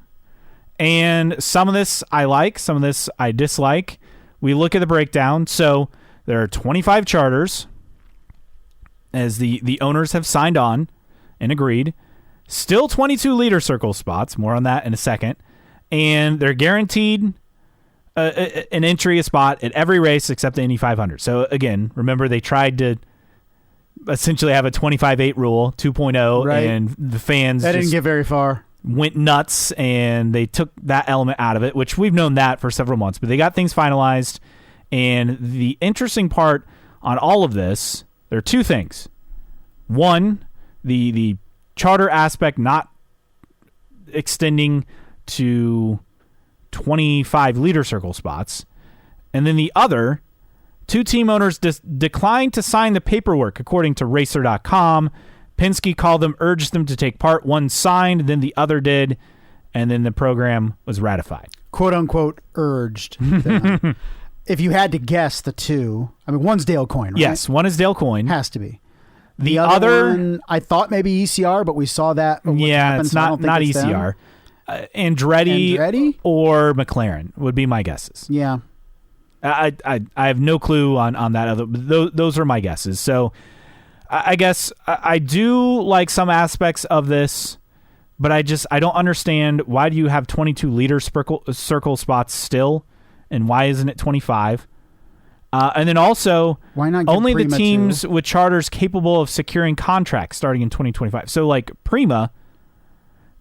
And some of this I like, some of this I dislike. We look at the breakdown. So there are 25 charters, as the owners have signed on and agreed. Still 22 leader circle spots. More on that in a second. And they're guaranteed an entry, a spot at every race except the Indy 500. So again, remember they tried to essentially have a 25-8 rule 2.0, right. And the fans didn't get very far. Went nuts, and they took that element out of it, which we've known that for several months. But they got things finalized, and the interesting part on all of this, there are 2 things. One, the charter aspect not extending to 25 leader circle spots, and then the other, 2 team owners declined to sign the paperwork, according to Racer.com. Penske called them, urged them to take part. One signed, then the other did, and then the program was ratified. Quote unquote urged. If you had to guess the 2, I mean, one's Dale Coyne, right? Yes, one is Dale Coyne. Has to be. The other one, I thought maybe ECR, but we saw that. Yeah, it's not ECR. Andretti or McLaren would be my guesses. Yeah. I have no clue on that other. Those are my guesses. So I guess I do like some aspects of this, but I don't understand, why do you have 22 leader circle spots still, and why isn't it 25? And then also, why not only Prima the teams with charters capable of securing contracts starting in 2025. So like Prima,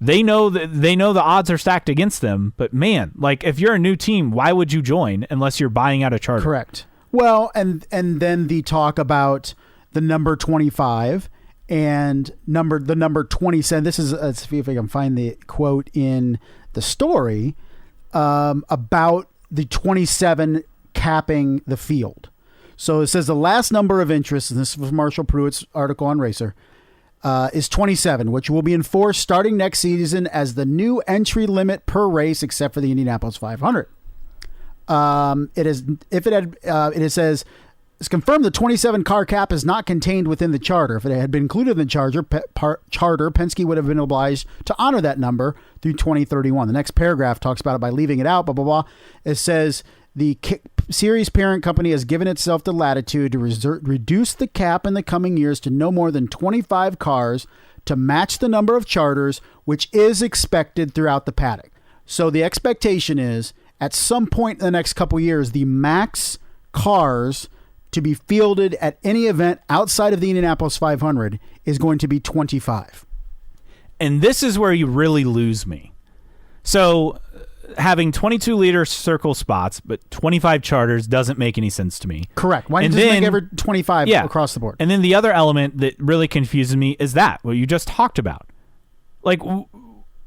they know the odds are stacked against them, but man, like if you're a new team, why would you join unless you're buying out a charter? Correct. Well, and then the talk about the number 25 and the number 27. This is, let's see if I can find the quote in the story about the 27 capping the field. So it says the last number of interest, and this is from Marshall Pruitt's article on Racer, is 27, which will be enforced starting next season as the new entry limit per race, except for the Indianapolis 500. It says it's confirmed the 27 car cap is not contained within the charter. If it had been included in the charter, Penske would have been obliged to honor that number through 2031. The next paragraph talks about it by leaving it out, blah, blah, blah. It says the series parent company has given itself the latitude to reduce the cap in the coming years to no more than 25 cars to match the number of charters, which is expected throughout the paddock. So the expectation is at some point in the next couple years, the max cars to be fielded at any event outside of the Indianapolis 500 is going to be 25. And this is where you really lose me. So having 22 leader circle spots, but 25 charters doesn't make any sense to me. Correct. Why don't you just make every 25 across the board? And then the other element that really confuses me is what you just talked about. Like,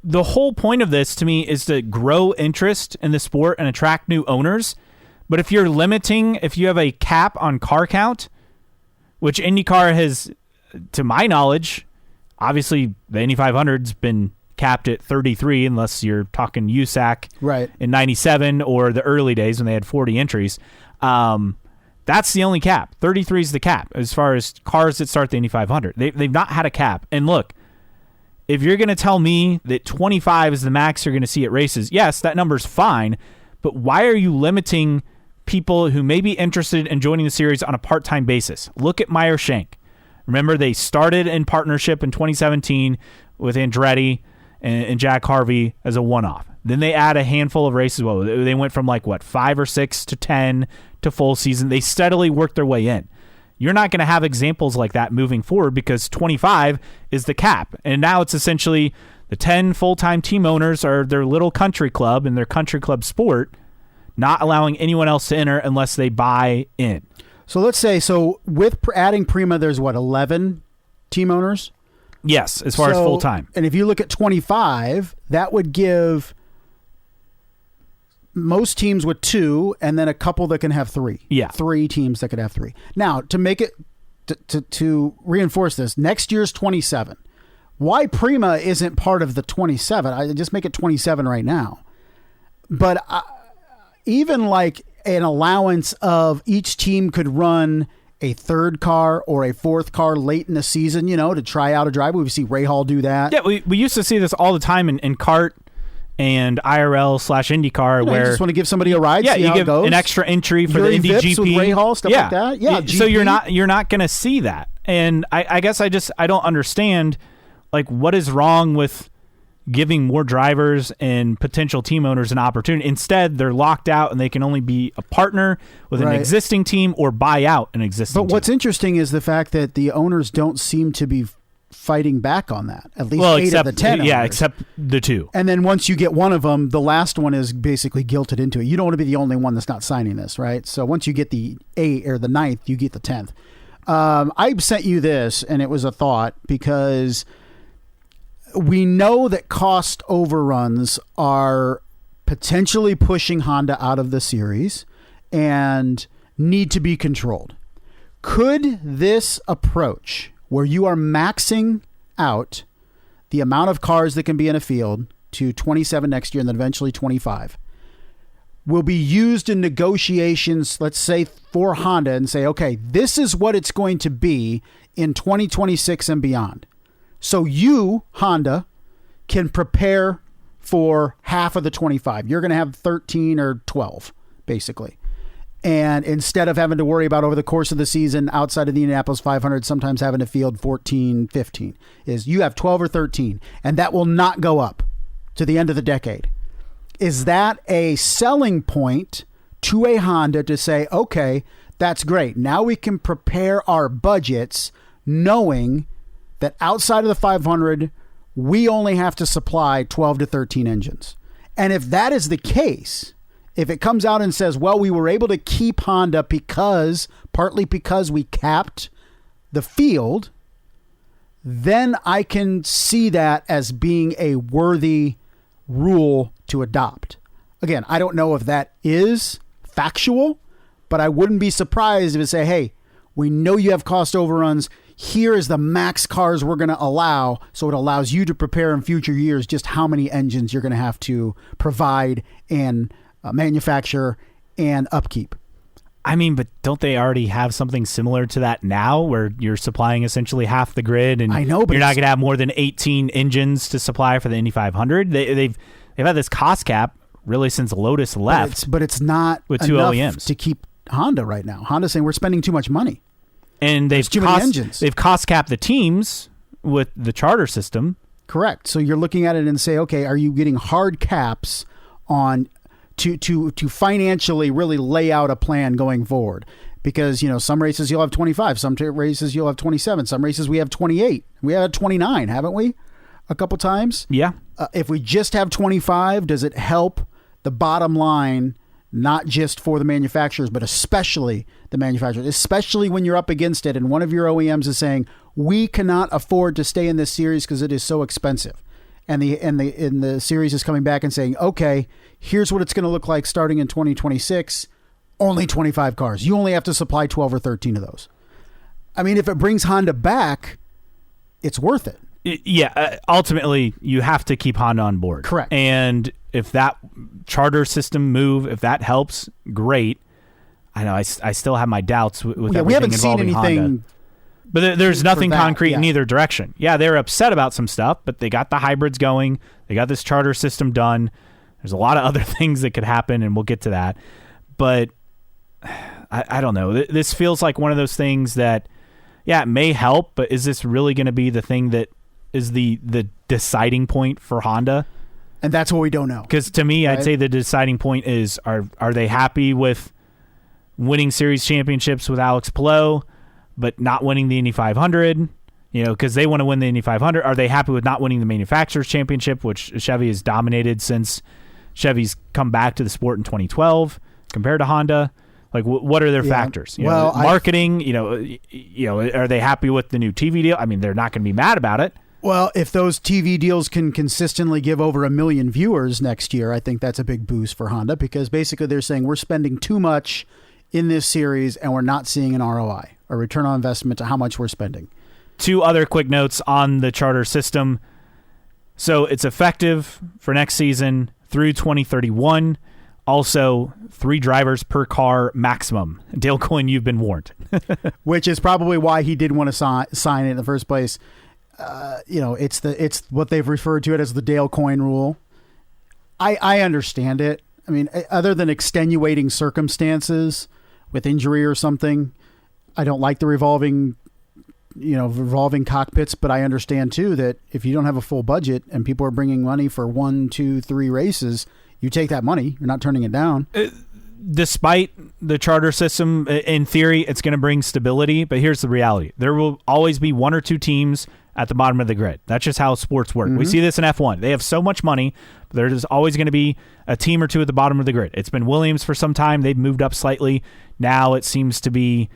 the whole point of this to me is to grow interest in the sport and attract new owners. But if you have a cap on car count, which IndyCar has, to my knowledge, obviously the Indy 500's been capped at 33 unless you're talking USAC right. in 97 or the early days when they had 40 entries. That's the only cap. 33 is the cap as far as cars that start the Indy 500. They've not had a cap. And look, if you're going to tell me that 25 is the max you're going to see at races, yes, that number's fine, but why are you limiting people who may be interested in joining the series on a part-time basis? Look at Meyer Shank. Remember, they started in partnership in 2017 with Andretti and Jack Harvey as a one-off. Then they add a handful of races. Well, they went from 5 or 6 to 10 to full season. They steadily worked their way in. You're not going to have examples like that moving forward because 25 is the cap. And now it's essentially the 10 full-time team owners are their little country club in their country club sport, not allowing anyone else to enter unless they buy in. So let's say, with adding Prima, there's 11 team owners? Yes, as far as full-time. And if you look at 25, that would give most teams with 2 and then a couple that can have 3. Yeah. 3 teams that could have 3. Now, to make it, to reinforce this, next year's 27. Why Prima isn't part of the 27? I just make it 27 right now. But even an allowance of each team could run a third car or a fourth car late in the season, to try out a driver. We see Ray Hall do that. Yeah, we used to see this all the time in kart and IRL/IndyCar, where you just want to give somebody a ride. Yeah, see you how give it goes. An extra entry for Yuri the Indy Vips GP with Ray Hall, stuff like that. Yeah, so GP. you're not going to see that, and I guess I don't understand what is wrong with giving more drivers and potential team owners an opportunity. Instead, they're locked out and they can only be a partner with an existing team or buy out an existing team. But what's interesting is the fact that the owners don't seem to be fighting back on that. At least 8 of the 10 owners. Yeah, except the 2. And then once you get one of them, the last one is basically guilted into it. You don't want to be the only one that's not signing this, right? So once you get the 8th or the 9th, you get the 10th. I sent you this, and it was a thought because we know that cost overruns are potentially pushing Honda out of the series and need to be controlled. Could this approach, where you are maxing out the amount of cars that can be in a field to 27 next year and then eventually 25, will be used in negotiations, let's say, for Honda and say, okay, this is what it's going to be in 2026 and beyond. So you, Honda, can prepare for half of the 25. You're going to have 13 or 12, basically. And instead of having to worry about over the course of the season outside of the Indianapolis 500, sometimes having to field 14, 15, is you have 12 or 13, and that will not go up to the end of the decade. Is that a selling point to a Honda to say, okay, that's great. Now we can prepare our budgets knowing that outside of the 500, we only have to supply 12 to 13 engines. And if that is the case, if it comes out and says, well, we were able to keep Honda partly because we capped the field, then I can see that as being a worthy rule to adopt. Again, I don't know if that is factual, but I wouldn't be surprised if it say, hey, we know you have cost overruns. Here is the max cars we're going to allow, so it allows you to prepare in future years just how many engines you're going to have to provide and manufacture and upkeep. I mean, but don't they already have something similar to that now where you're supplying essentially half the grid and I know, but you're not going to have more than 18 engines to supply for the Indy 500? They've had this cost cap really since Lotus left. But it's not with 2 enough OEMs to keep Honda right now. Honda's saying we're spending too much money. And they've too many engines. They've cost capped the teams with the charter system. Correct. So you're looking at it and say, okay, are you getting hard caps on to financially really lay out a plan going forward? Because, some races you'll have 25, some races you'll have 27, some races we have 28. We have 29, haven't we? A couple times? Yeah. If we just have 25, does it help the bottom line, not just for the manufacturers, but especially the manufacturers, especially when you're up against it and one of your OEMs is saying, we cannot afford to stay in this series because it is so expensive. and the series is coming back and saying, okay, here's what it's going to look like starting in 2026. Only 25 cars. You only have to supply 12 or 13 of those. I mean, if it brings Honda back, it's worth it. Yeah, ultimately, you have to keep Honda on board. Correct. And if that charter system move, if that helps, great. I know I still have my doubts with everything we haven't seen involving anything. Honda. But there's nothing concrete in yeah. either direction. Yeah, they're upset about some stuff, but they got the hybrids going. They got this charter system done. There's a lot of other things that could happen, and we'll get to that. But I don't know. This feels like one of those things that, yeah, it may help, but is this really going to be the thing that is the deciding point for Honda? And that's what we don't know. Because to me, right? I'd say the deciding point is, are they happy with winning series championships with Alex Palou, but not winning the Indy 500? You know, because they want to win the Indy 500. Are they happy with not winning the Manufacturers Championship, which Chevy has dominated since Chevy's come back to the sport in 2012 compared to Honda? Like, what are their factors? You know, marketing. You know, are they happy with the new TV deal? I mean, they're not going to be mad about it. Well, if those TV deals can consistently give over 1 million viewers next year, I think that's a big boost for Honda, because basically they're saying we're spending too much in this series and we're not seeing an ROI, a return on investment to how much we're spending. 2 other quick notes on the charter system. So it's effective for next season through 2031. Also, 3 drivers per car maximum. Dale Coyne, you've been warned. Which is probably why he didn't want to sign it in the first place. You know, it's what they've referred to it as the Dale Coyne rule. I understand it. I mean, other than extenuating circumstances with injury or something, I don't like the revolving cockpits, but I understand too that if you don't have a full budget and people are bringing money for 1, 2, 3 races, you take that money. You're not turning it down. Despite the charter system, in theory, it's going to bring stability, but here's the reality. There will always be 1 or 2 teams at the bottom of the grid. That's just how sports work. Mm-hmm. We see this in F1. They have so much money, but there's always going to be a team or 2 at the bottom of the grid. It's been Williams for some time. They've moved up slightly. Now it seems to be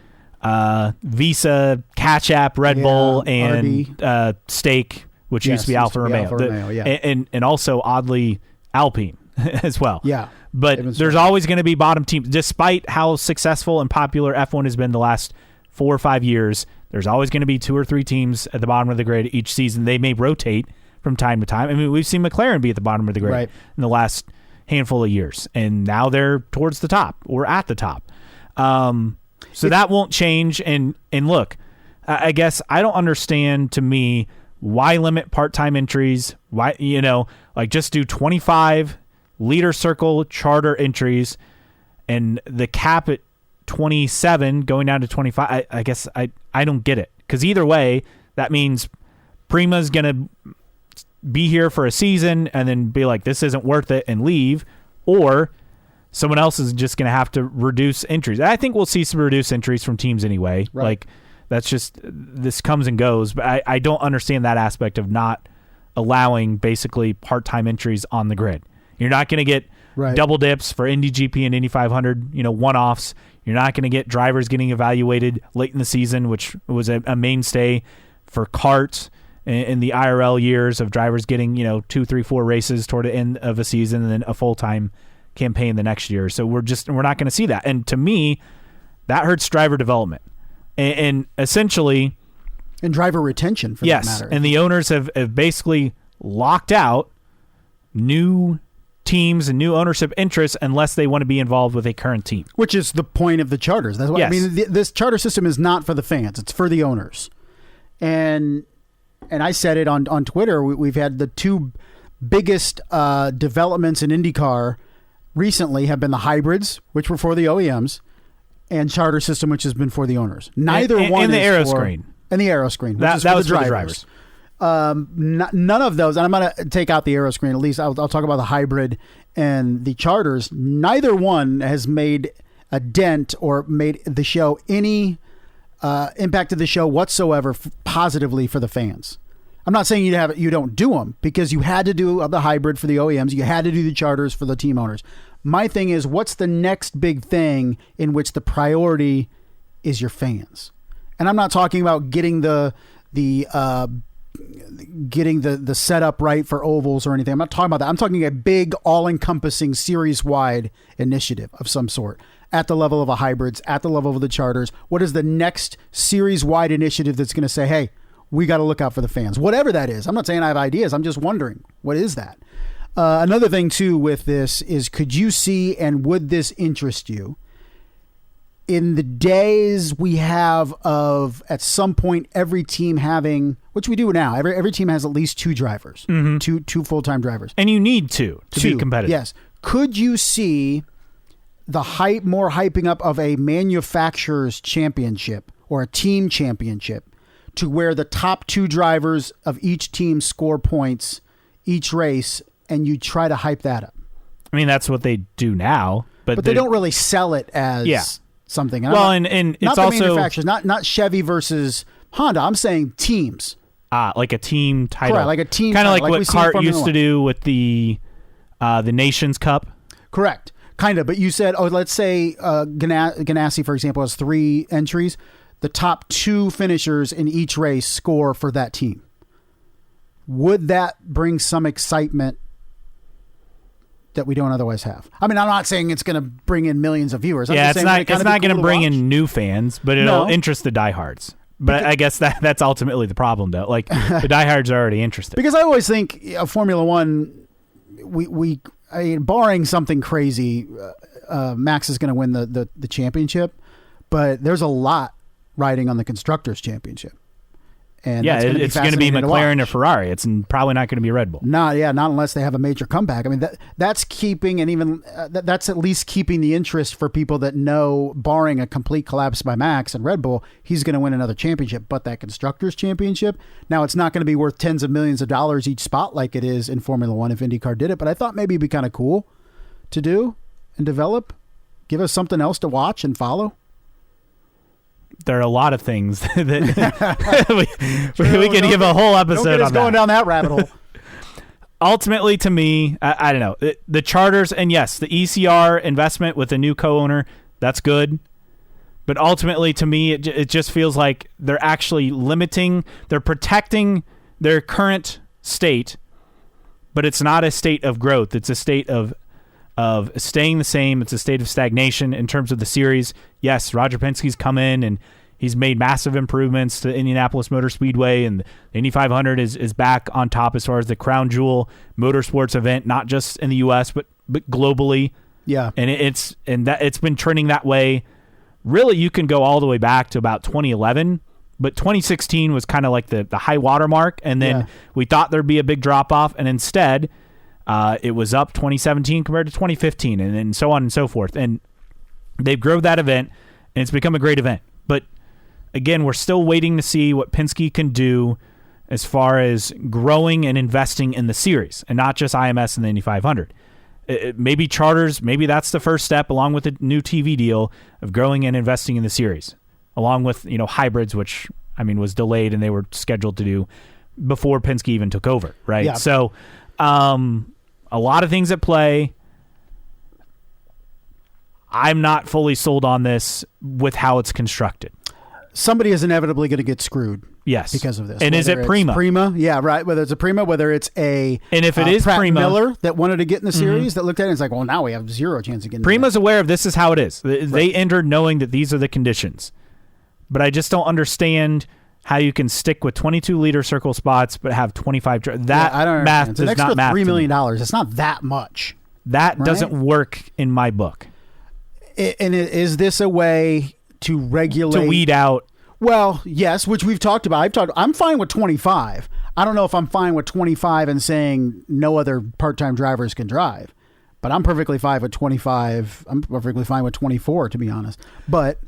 Visa, Catch App, Red Bull, and Stake, which used to be Alfa Romeo. And also, oddly, Alpine as well. Yeah. But there's always going to be bottom teams. Despite how successful and popular F1 has been the last 4 or 5 years, there's always going to be 2 or 3 teams at the bottom of the grid each season. They may rotate from time to time. I mean, we've seen McLaren be at the bottom of the grid in the last handful of years, and now they're towards the top or at the top. So that won't change. And look, I guess I don't understand, to me, why limit part-time entries? Why, just do 25 leader circle charter entries and the cap at 27 going down to 25. I guess I don't get it, because either way, that means Prima's going to be here for a season and then be like, this isn't worth it, and leave, or someone else is just going to have to reduce entries. I think we'll see some reduced entries from teams anyway. Right. Like, that's just, this comes and goes, but I don't understand that aspect of not allowing basically part-time entries on the grid. You're not going to get double dips for Indy GP and Indy 500, one-offs. You're not going to get drivers getting evaluated late in the season, which was a mainstay for karts in the IRL years, of drivers getting, 2, 3, 4 races toward the end of a season and then a full-time campaign the next year. So we're not going to see that. And to me, that hurts driver development and essentially, and driver retention, for that matter. And the owners have basically locked out new teams and new ownership interests unless they want to be involved with a current team, which is the point of the charters. That's what I mean. This charter system is not for the fans; it's for the owners. And I said it on Twitter. We've had the 2 biggest developments in IndyCar recently have been the hybrids, which were for the OEMs, and charter system, which has been for the owners. Neither one and the is aero for, screen. And the aero screen, which that is for was the drivers. For the drivers. None of those, and I'm going to take out the aero screen. At least I'll talk about the hybrid and the charters. Neither one has made a dent or made the show any impacted the show whatsoever positively for the fans. I'm not saying you don't do them, because you had to do the hybrid for the OEMs. You had to do the charters for the team owners. My thing is, what's the next big thing in which the priority is your fans? And I'm not talking about getting the getting the setup right for ovals or anything. I'm not talking about that. I'm talking a big, all-encompassing, series-wide initiative of some sort at the level of a hybrids, at the level of the charters. What is the next series-wide initiative that's going to say, hey, we got to look out for the fans? Whatever that is. I'm not saying I have ideas. I'm just wondering, what is that? Another thing, too, with this is, could you see and would this interest you in the days we have of at some point every team having, which we do now, every team has at least two drivers, two full-time drivers. And you need to be competitive. Yes. Could you see the more hyping up of a manufacturer's championship or a team championship to where the top two drivers of each team score points each race, and you try to hype that up? I mean, that's what they do now, but they don't really sell it as something. And well, and it's not also the manufacturers, not Chevy versus Honda. I'm saying teams. Like a team title. Correct, like a team kind of title, like what CART used to do with the Nations Cup. Correct. Kind of. But you said, let's say Ganassi, for example, has 3 entries. The top 2 finishers in each race score for that team. Would that bring some excitement that we don't otherwise have? I mean, I'm not saying it's going to bring in millions of viewers. It's not going to bring in new fans, but it'll interest the diehards. But I guess that's ultimately the problem, though. Like, the diehards are already interested. Because I always think Formula One, I mean, barring something crazy, Max is going to win the championship. But there's a lot riding on the Constructors' Championship. And it's going to be McLaren or Ferrari. It's probably not going to be Red Bull. Not unless they have a major comeback. I mean, that's keeping, and even that's at least keeping the interest for people that know, barring a complete collapse by Max and Red Bull, he's going to win another championship. But that Constructors' Championship, now it's not going to be worth tens of millions of dollars each spot like it is in Formula One if IndyCar did it. But I thought maybe it'd be kind of cool to do and develop, give us something else to watch and follow. There are a lot of things that we could give a whole episode don't get us on going that. down that rabbit hole. Ultimately, to me, I don't know. The charters, and yes, the ECR investment with a new co-owner, that's good. But ultimately, to me, it just feels like they're actually they're protecting their current state, but it's not a state of growth. It's a state of staying the same. It's a state of stagnation in terms of the series. Yes, Roger Penske's come in and he's made massive improvements to Indianapolis Motor Speedway, and the Indy 500 is back on top as far as the crown jewel motorsports event, not just in the U.S. but globally. Yeah, and it's been trending that way. Really, you can go all the way back to about 2011, but 2016 was kind of like the high water mark, and then we thought there'd be a big drop off, and instead. It was up 2017 compared to 2015, and then so on and so forth. And they've grown that event, and it's become a great event. But again, we're still waiting to see what Penske can do as far as growing and investing in the series, and not just IMS and the Indy 500. Maybe charters, maybe that's the first step, along with the new TV deal of growing and investing in the series, along with hybrids, which was delayed and they were scheduled to do before Penske even took over, right? Yeah. So. A lot of things at play. I'm not fully sold on this with how it's constructed. Somebody is inevitably going to get screwed. Yes. Because of this. And is it Prima? Prima, yeah, right. Whether it's a Prima, whether it's a and if it is Pratt Prima, Miller that wanted to get in the series that looked at it and it's like, well, now we have zero chance of getting Prima's aware of this is how it is. They entered knowing that these are the conditions. But I just don't understand how you can stick with 22-liter circle spots but have 25. That math does not math. It's an extra $3 million. It's not that much. That doesn't work in my book. Is this a way to regulate? To weed out. Well, yes, which we've talked about. I'm fine with 25. I don't know if I'm fine with 25 and saying no other part-time drivers can drive. But I'm perfectly fine with 25. I'm perfectly fine with 24, to be honest. But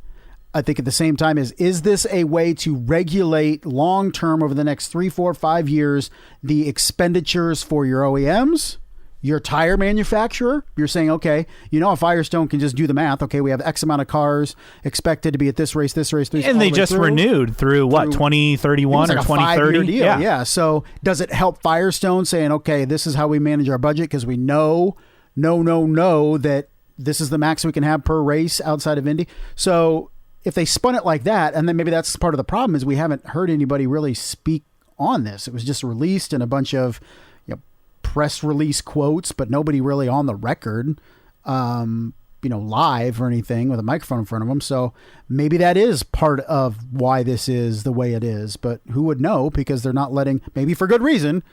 I think at the same time is this a way to regulate long-term over the next 3, 4, 5 years, the expenditures for your OEMs, your tire manufacturer? You're saying, okay, if Firestone can just do the math, okay, we have X amount of cars expected to be at this race. And they just renewed through 2031 or 2030? Deal. Yeah. So does it help Firestone saying, okay, this is how we manage our budget because we know that this is the max we can have per race outside of Indy? So if they spun it like that, and then maybe that's part of the problem is we haven't heard anybody really speak on this. It was just released in a bunch of press release quotes, but nobody really on the record, live or anything with a microphone in front of them. So maybe that is part of why this is the way it is, but who would know, because they're not letting, maybe for good reason,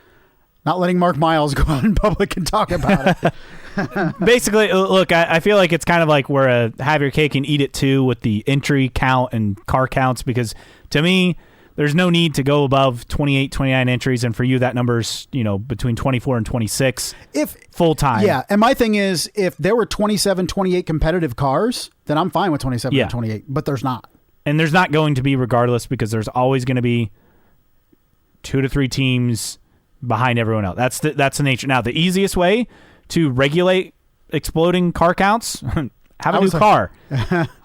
not letting Mark Miles go out in public and talk about it. Basically, look, I feel like it's kind of like we're a have your cake and eat it too with the entry count and car counts, because to me, there's no need to go above 28, 29 entries. And for you, that number's, between 24 and 26 full time. Yeah. And my thing is, if there were 27, 28 competitive cars, then I'm fine with 27 and 28, but there's not. And there's not going to be regardless, because there's always going to be 2 to 3 teams behind everyone else. That's the nature. Now, the easiest way to regulate exploding car counts, have a new car.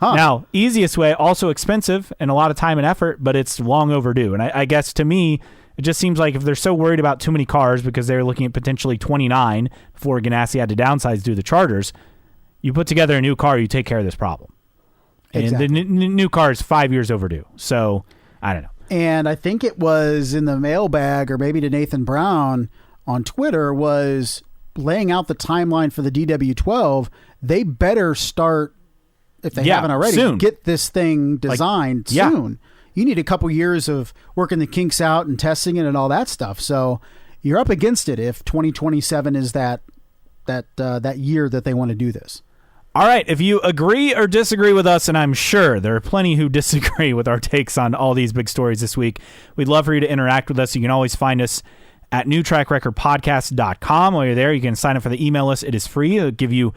Now, easiest way, also expensive and a lot of time and effort, but it's long overdue. And I guess to me, it just seems like if they're so worried about too many cars because they're looking at potentially 29 before Ganassi had to downsize due to the charters, you put together a new car, you take care of this problem. Exactly. And the new car is 5 years overdue. So, I don't know. And I think it was in the mailbag, or maybe to Nathan Brown on Twitter, was laying out the timeline for the DW12. They better start, if they haven't already, soon. Get this thing designed soon. You need a couple years of working the kinks out and testing it and all that stuff. So you're up against it if 2027 is that year that they want to do this. All right, if you agree or disagree with us, and I'm sure there are plenty who disagree with our takes on all these big stories this week, we'd love for you to interact with us. You can always find us at newtrackrecordpodcast.com. While you're there, you can sign up for the email list. It is free. It'll give you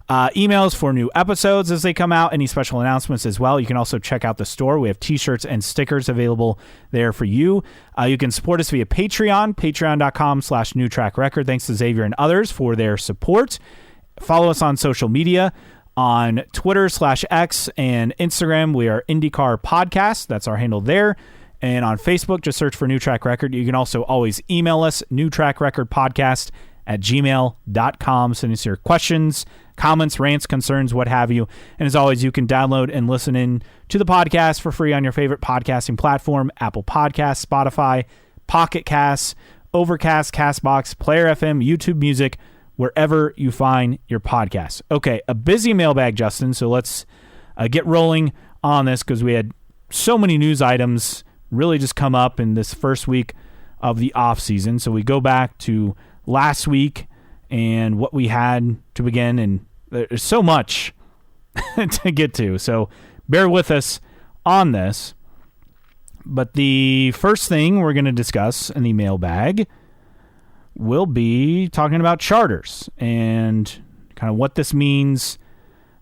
emails for new episodes as they come out, any special announcements as well. You can also check out the store. We have t-shirts and stickers available there for you. You can support us via Patreon, patreon.com/newtrackrecord. Thanks to Xavier and others for their support. Follow us on social media on Twitter/X and Instagram. We are IndyCar Podcast. That's our handle there. And on Facebook, just search for New Track Record. You can also always email us, newtrackrecordpodcast@gmail.com. Send us your questions, comments, rants, concerns, what have you. And as always, you can download and listen in to the podcast for free on your favorite podcasting platform: Apple Podcasts, Spotify, Pocket Casts, Overcast, Castbox, Player FM, YouTube Music, wherever you find your podcasts. Okay, a busy mailbag, Justin, so let's get rolling on this, because we had so many news items really just come up in this first week of the off season. So we go back to last week and what we had to begin, and there's so much to get to, so bear with us on this. But the first thing we're going to discuss in the mailbag will be talking about charters and kind of what this means.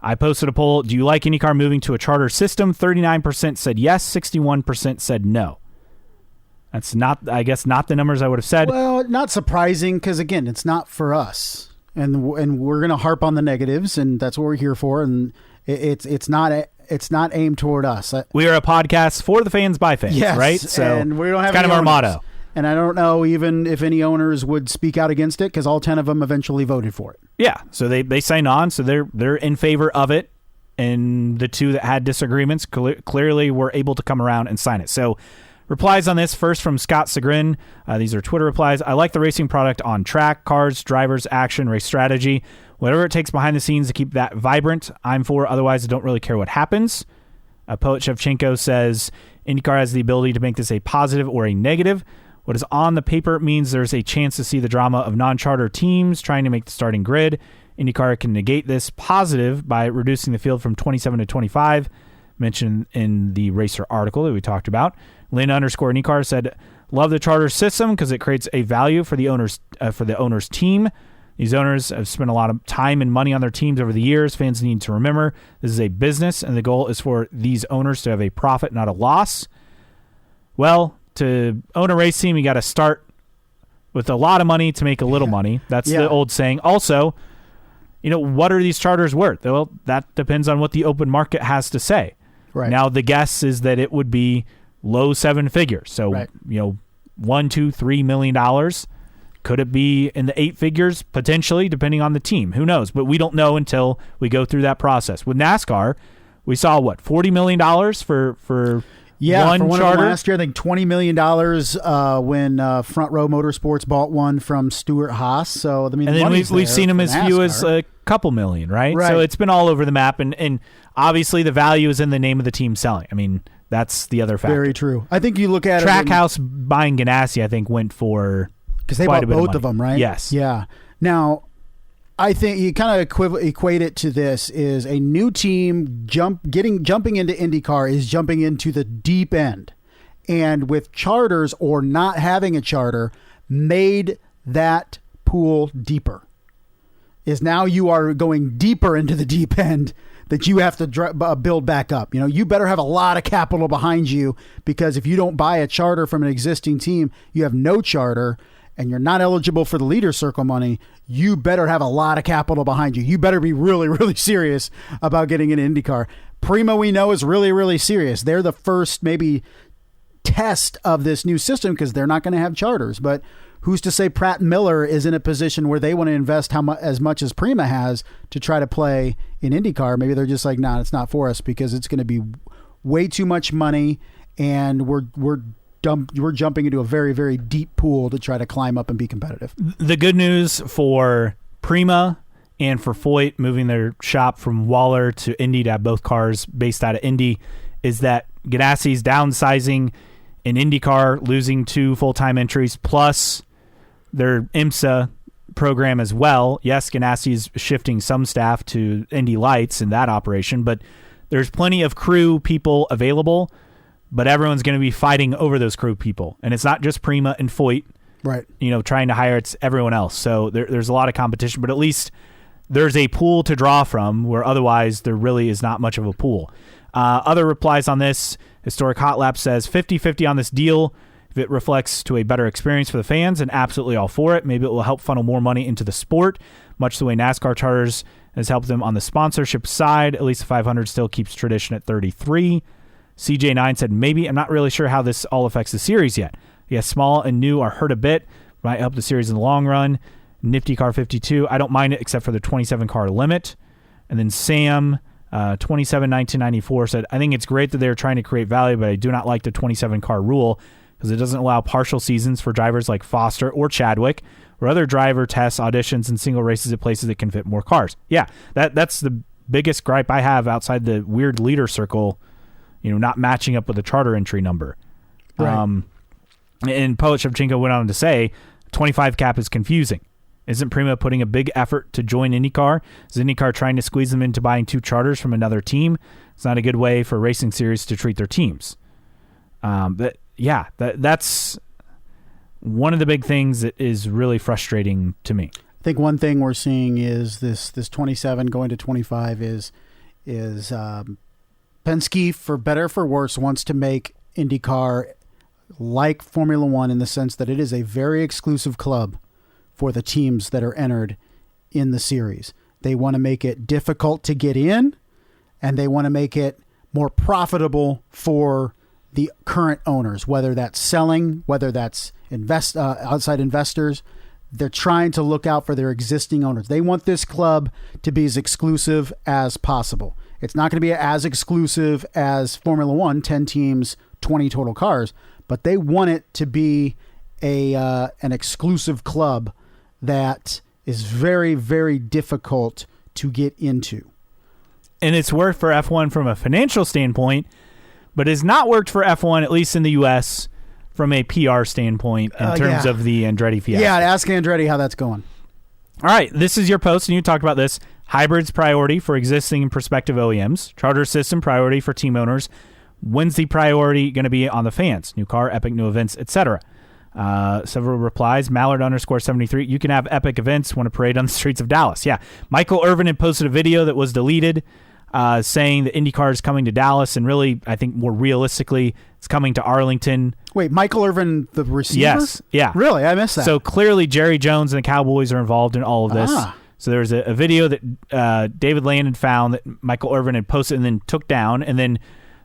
I posted a poll: do you like IndyCar moving to a charter system? 39% said yes, 61% said no. That's not, I guess, not the numbers I would have said. Well, not surprising, because again, it's not for us, and we're going to harp on the negatives, and that's what we're here for. And it's not aimed toward us. We are a podcast for the fans by fans, yes, right? So and we don't have kind of our motto. And I don't know even if any owners would speak out against it, because all 10 of them eventually voted for it. Yeah, so they signed on, so they're in favor of it, and the 2 that had disagreements clearly were able to come around and sign it. So replies on this, first from Scott Segrin. These are Twitter replies. I like the racing product on track, cars, drivers, action, race strategy. Whatever it takes behind the scenes to keep that vibrant, I'm for. Otherwise, I don't really care what happens. Poet Shevchenko says IndyCar has the ability to make this a positive or a negative. What is on the paper means there's a chance to see the drama of non-charter teams trying to make the starting grid. IndyCar can negate this positive by reducing the field from 27 to 25, mentioned in the Racer article that we talked about. Lynn_IndyCar said, love the charter system because it creates a value for the owner's team. These owners have spent a lot of time and money on their teams over the years. Fans need to remember this is a business, and the goal is for these owners to have a profit, not a loss. Well, to own a race team, you got to start with a lot of money to make a little money. That's the old saying. Also, what are these charters worth? Well, that depends on what the open market has to say. Right. Now, the guess is that it would be low 7 figures. So, $1, $2, $3 million. Could it be in the 8 figures? Potentially, depending on the team. Who knows? But we don't know until we go through that process. With NASCAR, we saw, $40 million for Yeah, one for one charter of them last year, I think $20 million when Front Row Motorsports bought one from Stuart Haas. So, I mean, and then we've seen them as few as a couple million, right? So it's been all over the map, and obviously the value is in the name of the team selling. I mean, that's the other factor. Very true. I think you look at Trackhouse buying Ganassi, I think, went for because they bought both of them, right? Yes. Yeah. Now, I think you kind of equate it to this: is a new team jumping into IndyCar is jumping into the deep end, and with charters or not having a charter, made that pool deeper. Is now you are going deeper into the deep end that you have to build back up. You better have a lot of capital behind you, because if you don't buy a charter from an existing team, you have no charter, and you're not eligible for the leader circle money. You better have a lot of capital behind you. You better be really, really serious about getting into IndyCar. Prima, we know, is really, really serious. They're the first maybe test of this new system because they're not going to have charters. But who's to say Pratt & Miller is in a position where they want to invest as much as Prima has to try to play in IndyCar? Maybe they're just like, nah, it's not for us because it's going to be way too much money, and we're jumping into a very, very deep pool to try to climb up and be competitive. The good news for Prima and for Foyt moving their shop from Waller to Indy to have both cars based out of Indy is that Ganassi's downsizing in IndyCar, losing 2 full-time entries, plus their IMSA program as well. Yes, Ganassi's shifting some staff to Indy Lights in that operation, but there's plenty of crew people available, but everyone's going to be fighting over those crew people. And it's not just Prima and Foyt, right? Trying to hire, it's everyone else. So there's a lot of competition, but at least there's a pool to draw from where otherwise there really is not much of a pool. Other replies on this, Historic Hot Lap says 50-50 on this deal. If it reflects to a better experience for the fans, and absolutely all for it. Maybe it will help funnel more money into the sport, much the way NASCAR charters has helped them on the sponsorship side. At least the 500 still keeps tradition at 33. CJ9 said, maybe. I'm not really sure how this all affects the series yet. Yes, small and new are hurt a bit. Might help the series in the long run. Nifty Car 52. I don't mind it except for the 27 car limit. And then Sam, 27-1994 said, I think it's great that they're trying to create value, but I do not like the 27 car rule because it doesn't allow partial seasons for drivers like Foster or Chadwick or other driver tests, auditions, and single races at places that can fit more cars. Yeah, that's the biggest gripe I have outside the weird leader circle, not matching up with the charter entry number. Right. And Poet Shevchenko went on to say, 25 cap is confusing. Isn't Prima putting a big effort to join IndyCar? Is IndyCar trying to squeeze them into buying 2 charters from another team? It's not a good way for racing series to treat their teams. That's one of the big things that is really frustrating to me. I think one thing we're seeing is this 27 going to 25 is Penske, for better or for worse, wants to make IndyCar like Formula One in the sense that it is a very exclusive club for the teams that are entered in the series. They want to make it difficult to get in, and they want to make it more profitable for the current owners, whether that's selling, whether that's outside investors. They're trying to look out for their existing owners. They want this club to be as exclusive as possible. It's not going to be as exclusive as Formula One, 10 teams, 20 total cars, but they want it to be an exclusive club that is very, very difficult to get into. And it's worked for F1 from a financial standpoint, but it's not worked for F1, at least in the U.S., from a PR standpoint in terms of the Andretti fiasco. Yeah, ask Andretti how that's going. All right, this is your post, and you talked about this. Hybrids priority for existing and prospective OEMs. Charter system priority for team owners. When's the priority going to be on the fans? New car, epic, new events, etc. Several replies. Mallard _73. You can have epic events when a parade on the streets of Dallas. Yeah. Michael Irvin had posted a video that was deleted saying that IndyCar is coming to Dallas, and really, I think more realistically, it's coming to Arlington. Wait, Michael Irvin, the receiver? Yes. Yeah. Really? I missed that. So clearly Jerry Jones and the Cowboys are involved in all of this. So there's a video that David Landon found that Michael Irvin had posted and then took down. And then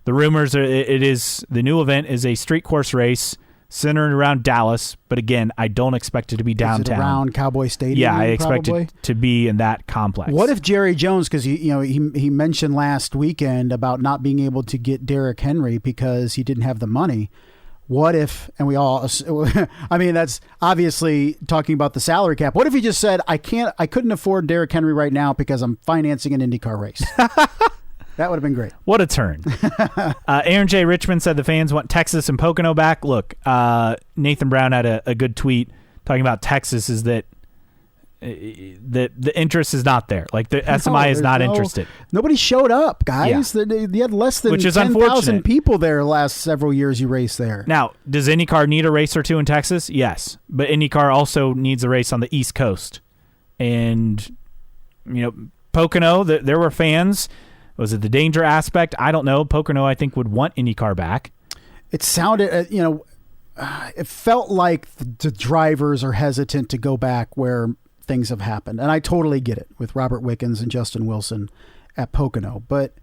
the rumors are it is the new event is a street course race centered around Dallas, but again, I don't expect it to be downtown. Is it around Cowboy Stadium? Yeah, I expect probably? it to be in that complex. What if Jerry Jones, because he mentioned last weekend about not being able to get Derrick Henry because he didn't have the money. What if, and we all, I mean, that's obviously talking about the salary cap. What if he just said, I couldn't afford Derrick Henry right now because I'm financing an IndyCar race? That would have been great. What a turn. Aaron J. Richmond said the fans want Texas and Pocono back. Look, Nathan Brown had a good tweet talking about Texas is that the interest is not there. Like the SMI is not interested. Nobody showed up, guys. Yeah. They had less than Which is 10,000 people there last several years you raced there. Now, does IndyCar need a race or two in Texas? Yes. But IndyCar also needs a race on the East Coast. And, Pocono, there were fans. Was it the danger aspect? I don't know. Pocono, I think, would want IndyCar back. It sounded, it felt like the drivers are hesitant to go back where things have happened. And I totally get it with Robert Wickens and Justin Wilson at Pocono. But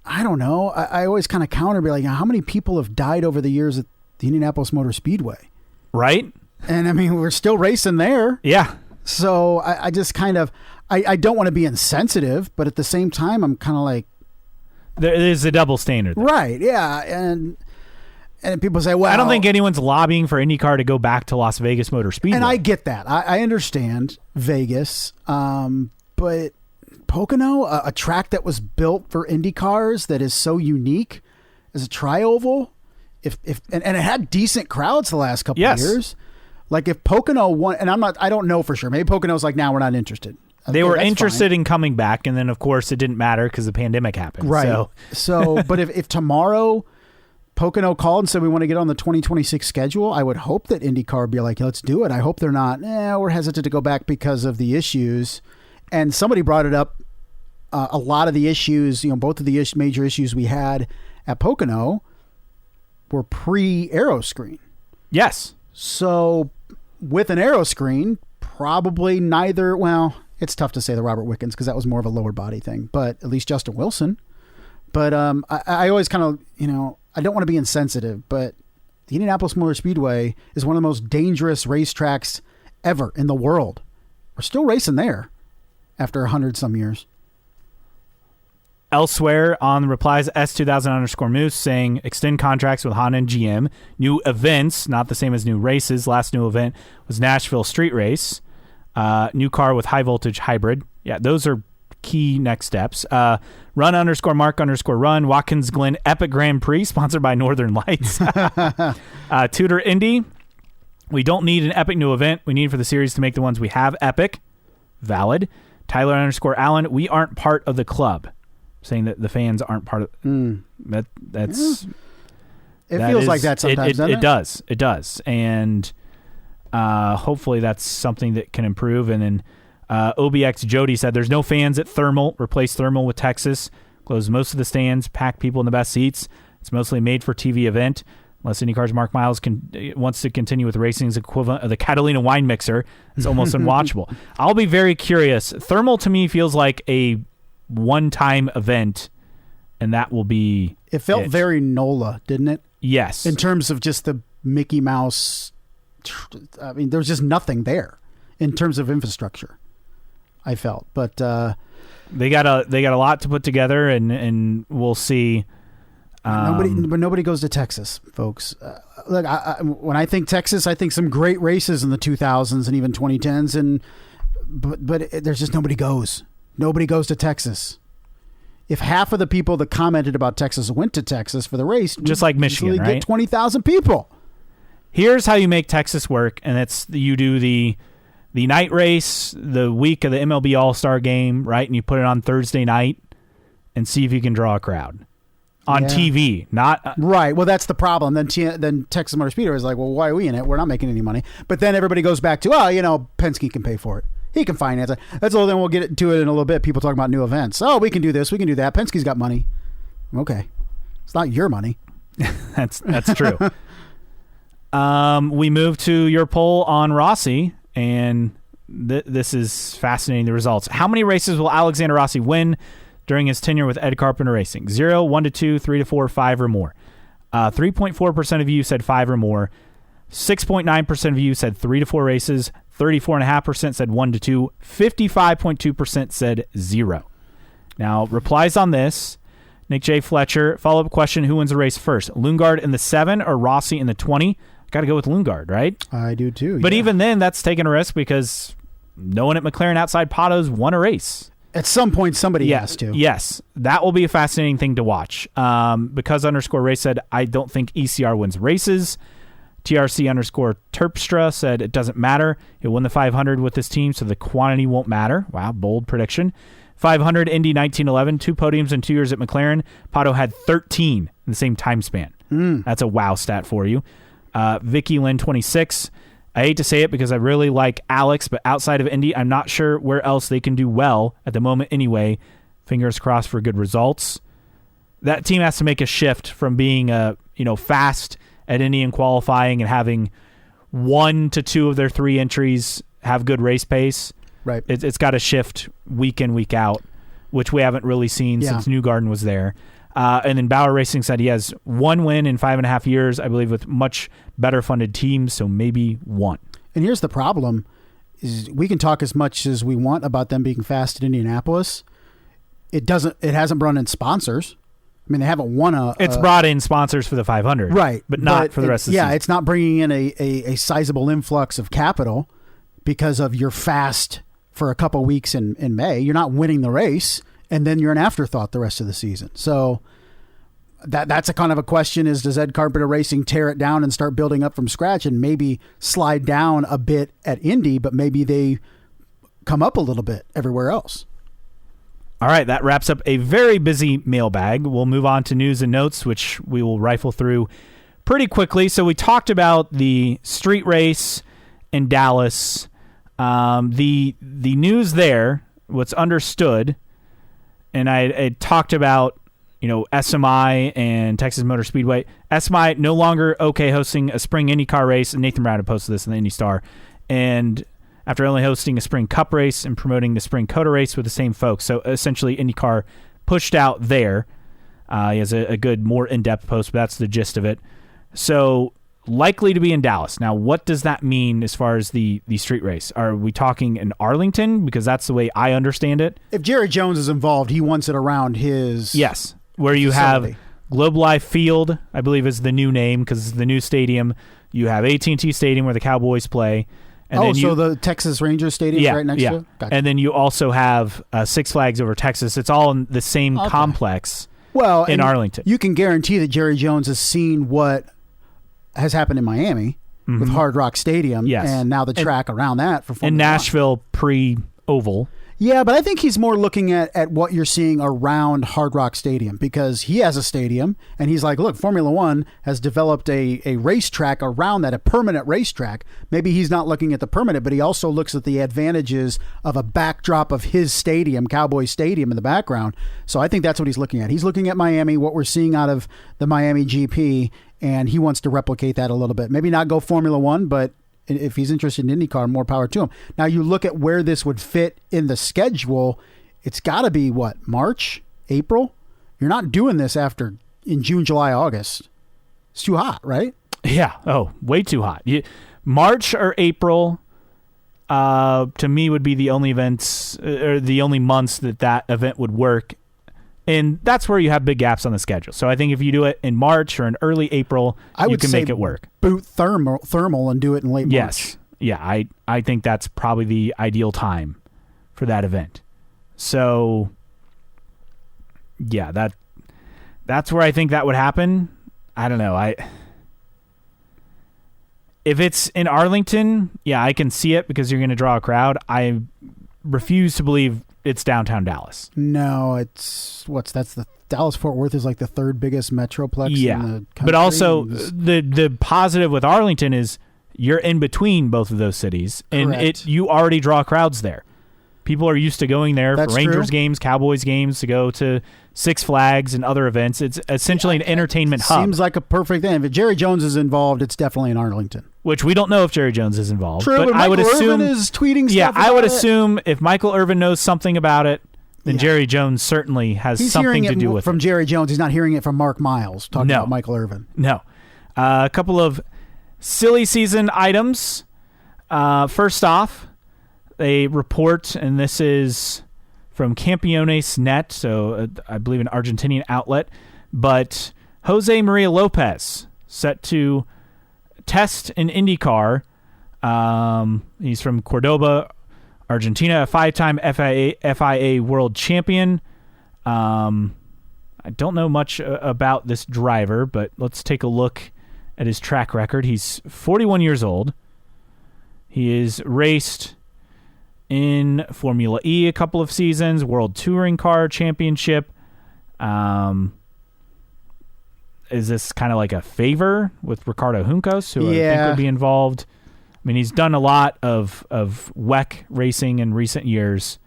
I don't know. I always kind of counter, be like, how many people have died over the years at the Indianapolis Motor Speedway? Right. And I mean, we're still racing there. Yeah. So I just kind of, I don't want to be insensitive, but at the same time, I'm kind of like, there's a double standard there. Right. Yeah. And people say, well, I don't think anyone's lobbying for IndyCar to go back to Las Vegas Motor Speedway. And I get that. I understand Vegas. But Pocono, a track that was built for IndyCars that is so unique as a tri-oval, and it had decent crowds the last couple of years. Like if Pocono won, and I don't know for sure. Maybe Pocono's like, now we're not interested. They were interested in coming back, and then of course it didn't matter because the pandemic happened. Right. So but if tomorrow Pocono called and said we want to get on the 2026 schedule, I would hope that IndyCar would be like, let's do it. I hope they're not, we're hesitant to go back because of the issues. And somebody brought it up, a lot of the issues, both of the major issues we had at Pocono were pre-aero screen. Yes. So with an aero screen, probably neither, well, it's tough to say the Robert Wickens because that was more of a lower body thing, but at least Justin Wilson. But I always kind of, I don't want to be insensitive, but the Indianapolis Motor Speedway is one of the most dangerous racetracks ever in the world. We're still racing there after 100-some years. Elsewhere on the replies, S2000_Moose saying extend contracts with Honda and GM. New events, not the same as new races. Last new event was Nashville Street Race. New car with high voltage hybrid. Yeah, those are key next steps. Run_Mark_Run. Watkins Glen Epic Grand Prix sponsored by Northern Lights. Tudor Indy. We don't need an epic new event. We need for the series to make the ones we have epic. Valid. Tyler_Allen. We aren't part of the club. Saying that the fans aren't part of that's. It feels like that sometimes. It does. It does. And hopefully that's something that can improve. And then OBX Jody said there's no fans at Thermal. Replace Thermal with Texas. Close most of the stands. Pack people in the best seats. It's mostly made for TV event. Unless IndyCar's Mark Miles wants to continue with racing's equivalent of the Catalina wine mixer, it's almost unwatchable. I'll be very curious. Thermal to me feels like a one-time event, and that will be it. Felt very NOLA, didn't it? Yes. In terms of just the Mickey Mouse, I mean, there's just nothing there in terms of infrastructure, I felt. But they got a lot to put together, and we'll see. Nobody goes to Texas, folks. Look, when I think Texas, I think some great races in the 2000s and even 2010s, but there's just nobody goes. Nobody goes to Texas. If half of the people that commented about Texas went to Texas for the race, just like Michigan, right? Get 20,000 people. Here's how you make Texas work, and it's you do the night race the week of the MLB All-Star Game, right? And you put it on Thursday night and see if you can draw a crowd on TV. Not right. Well, that's the problem. Then Texas Motor Speedway is like, well, why are we in it? We're not making any money. But then everybody goes back to, Penske can pay for it. He can finance it. That's all. Then we'll get to it in a little bit. People talking about new events. Oh, we can do this. We can do that. Penske's got money. Okay. It's not your money. That's true. We move to your poll on Rossi, and this is fascinating, the results. How many races will Alexander Rossi win during his tenure with Ed Carpenter Racing? 0, 1 to 2, 3 to 4, 5 or more. 3.4% of you said 5 or more. 6.9% of you said 3 to 4 races. 34.5% said 1 to 2. 55.2% said 0. Now, replies on this. Nick J. Fletcher, follow-up question, who wins the race first? Lundgaard in the 7 or Rossi in the 20? Got to go with Lundgaard, right? I do too. But even then, that's taking a risk because no one at McLaren outside Pato's won a race. At some point, somebody has to. Yes, that will be a fascinating thing to watch. Because_race said, I don't think ECR wins races. TRC_Terpstra said, it doesn't matter. He'll win the 500 with this team, so the quantity won't matter. Wow, bold prediction. 500 Indy 1911, 2 podiums in 2 years at McLaren. Pato had 13 in the same time span. That's a wow stat for you. Vicky Lynn 26. I hate to say it because I really like Alex, but outside of Indy, I'm not sure where else they can do well at the moment anyway. Fingers crossed for good results. That team has to make a shift from being fast at Indy and qualifying and having 1 to 2 of their 3 entries have good race pace. Right. It's got to shift week in, week out, which we haven't really seen since Newgarden was there. And then Bauer Racing said he has 1 win in 5.5 years, I believe, with much better funded teams, so maybe 1. And here's the problem, is we can talk as much as we want about them being fast at Indianapolis. It hasn't brought in sponsors. I mean, they haven't won It's brought in sponsors for the 500. Right. But not for the rest of the season. Yeah, it's not bringing in a sizable influx of capital because of your fast for a couple weeks in May. You're not winning the race, and then you're an afterthought the rest of the season. So that's a kind of a question is, does Ed Carpenter Racing tear it down and start building up from scratch and maybe slide down a bit at Indy, but maybe they come up a little bit everywhere else? All right, that wraps up a very busy mailbag. We'll move on to news and notes, which we will rifle through pretty quickly. So we talked about the street race in Dallas. The news there, what's understood, and I talked about, SMI and Texas Motor Speedway. SMI no longer okay hosting a spring IndyCar race, and Nathan Brown had posted this in the Indy Star. And after only hosting a spring cup race and promoting the spring COTA race with the same folks. So essentially IndyCar pushed out there. He has a good, more in-depth post, but that's the gist of it. So likely to be in Dallas. Now, what does that mean as far as the street race? Are we talking in Arlington? Because that's the way I understand it. If Jerry Jones is involved, he wants it around his where you facility. have Globe Life Field, I believe is the new name because it's the new stadium. You have AT&T Stadium where the Cowboys play. And then so the Texas Rangers Stadium is right next to it? Gotcha. And then you also have Six Flags over Texas. It's all in the same complex in Arlington. You can guarantee that Jerry Jones has seen what has happened in Miami with Hard Rock Stadium and now the track around that for Formula in Nashville pre-oval. Yeah, but I think he's more looking at what you're seeing around Hard Rock Stadium because he has a stadium and he's like, look, Formula One has developed a racetrack around that, a permanent racetrack. Maybe he's not looking at the permanent, but he also looks at the advantages of a backdrop of his stadium, Cowboy Stadium in the background. So I think that's what he's looking at. He's looking at Miami, what we're seeing out of the Miami GP, and he wants to replicate that a little bit. Maybe not go Formula One, but if he's interested in IndyCar, more power to him. Now, you look at where this would fit in the schedule, it's got to be, March, April? You're not doing this in June, July, August. It's too hot, right? Yeah. Oh, way too hot. March or April, to me, would be the only events or the only months that event would work. And that's where you have big gaps on the schedule. So I think if you do it in March or in early April, you can make it work. Boot thermal and do it in late March. Yes. Yeah, I think that's probably the ideal time for that event. So, yeah, that's where I think that would happen. I don't know. If it's in Arlington, yeah, I can see it because you're going to draw a crowd. I refuse to believe it's downtown Dallas. No, that's the Dallas-Fort Worth is like the third biggest metroplex in the country. But also the positive with Arlington is you're in between both of those cities, and you already draw crowds there. People are used to going there for Rangers games, Cowboys games, to go to Six Flags and other events. It's essentially an entertainment hub. Seems like a perfect thing. If Jerry Jones is involved, it's definitely in Arlington. Which we don't know if Jerry Jones is involved. True, but I would assume Irvin is tweeting stuff. Yeah, I would assume if Michael Irvin knows something about it, then Jerry Jones certainly has something to do with it. From Jerry Jones, he's not hearing it from Mark Miles talking about Michael Irvin. No. A couple of Silly season items. First off, a report, and this is from Campeones Net, so I believe an Argentinian outlet, but Jose Maria Lopez set to test an IndyCar. He's from Cordoba, Argentina, a 5-time FIA world champion. I don't know much about this driver, but let's take a look at his track record. He's 41 years old. He is raced in Formula E a couple of seasons, World Touring Car Championship. Is this kind of like a favor with Ricardo Juncos, who I think would be involved? I mean, he's done a lot of WEC racing in recent years,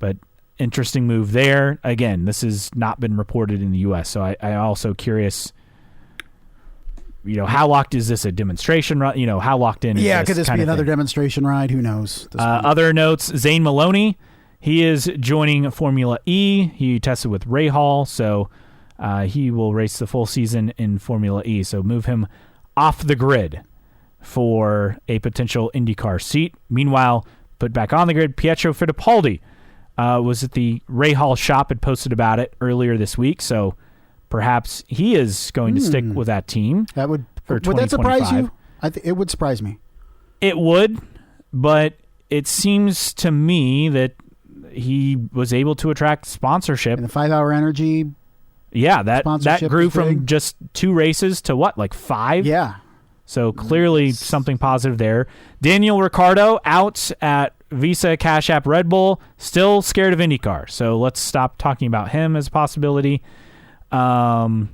but interesting move there. Again, this has not been reported in the U.S., so I also curious, how locked is this a demonstration run? How locked in is this? Yeah, could this be another demonstration ride? Who knows? Other notes, Zane Maloney, he is joining Formula E. He tested with Rahal, so he will race the full season in Formula E. So move him off the grid for a potential IndyCar seat. Meanwhile, put back on the grid, Pietro Fittipaldi was at the Rahal shop and posted about it earlier this week. So perhaps he is going to stick with that team. Would that surprise you? It would surprise me. It would, but it seems to me that he was able to attract sponsorship. And the 5 Hour Energy. Yeah, that grew from just 2 races to what, like 5? Yeah. So clearly something positive there. Daniel Ricciardo out at Visa Cash App Red Bull, still scared of IndyCar. So let's stop talking about him as a possibility. Also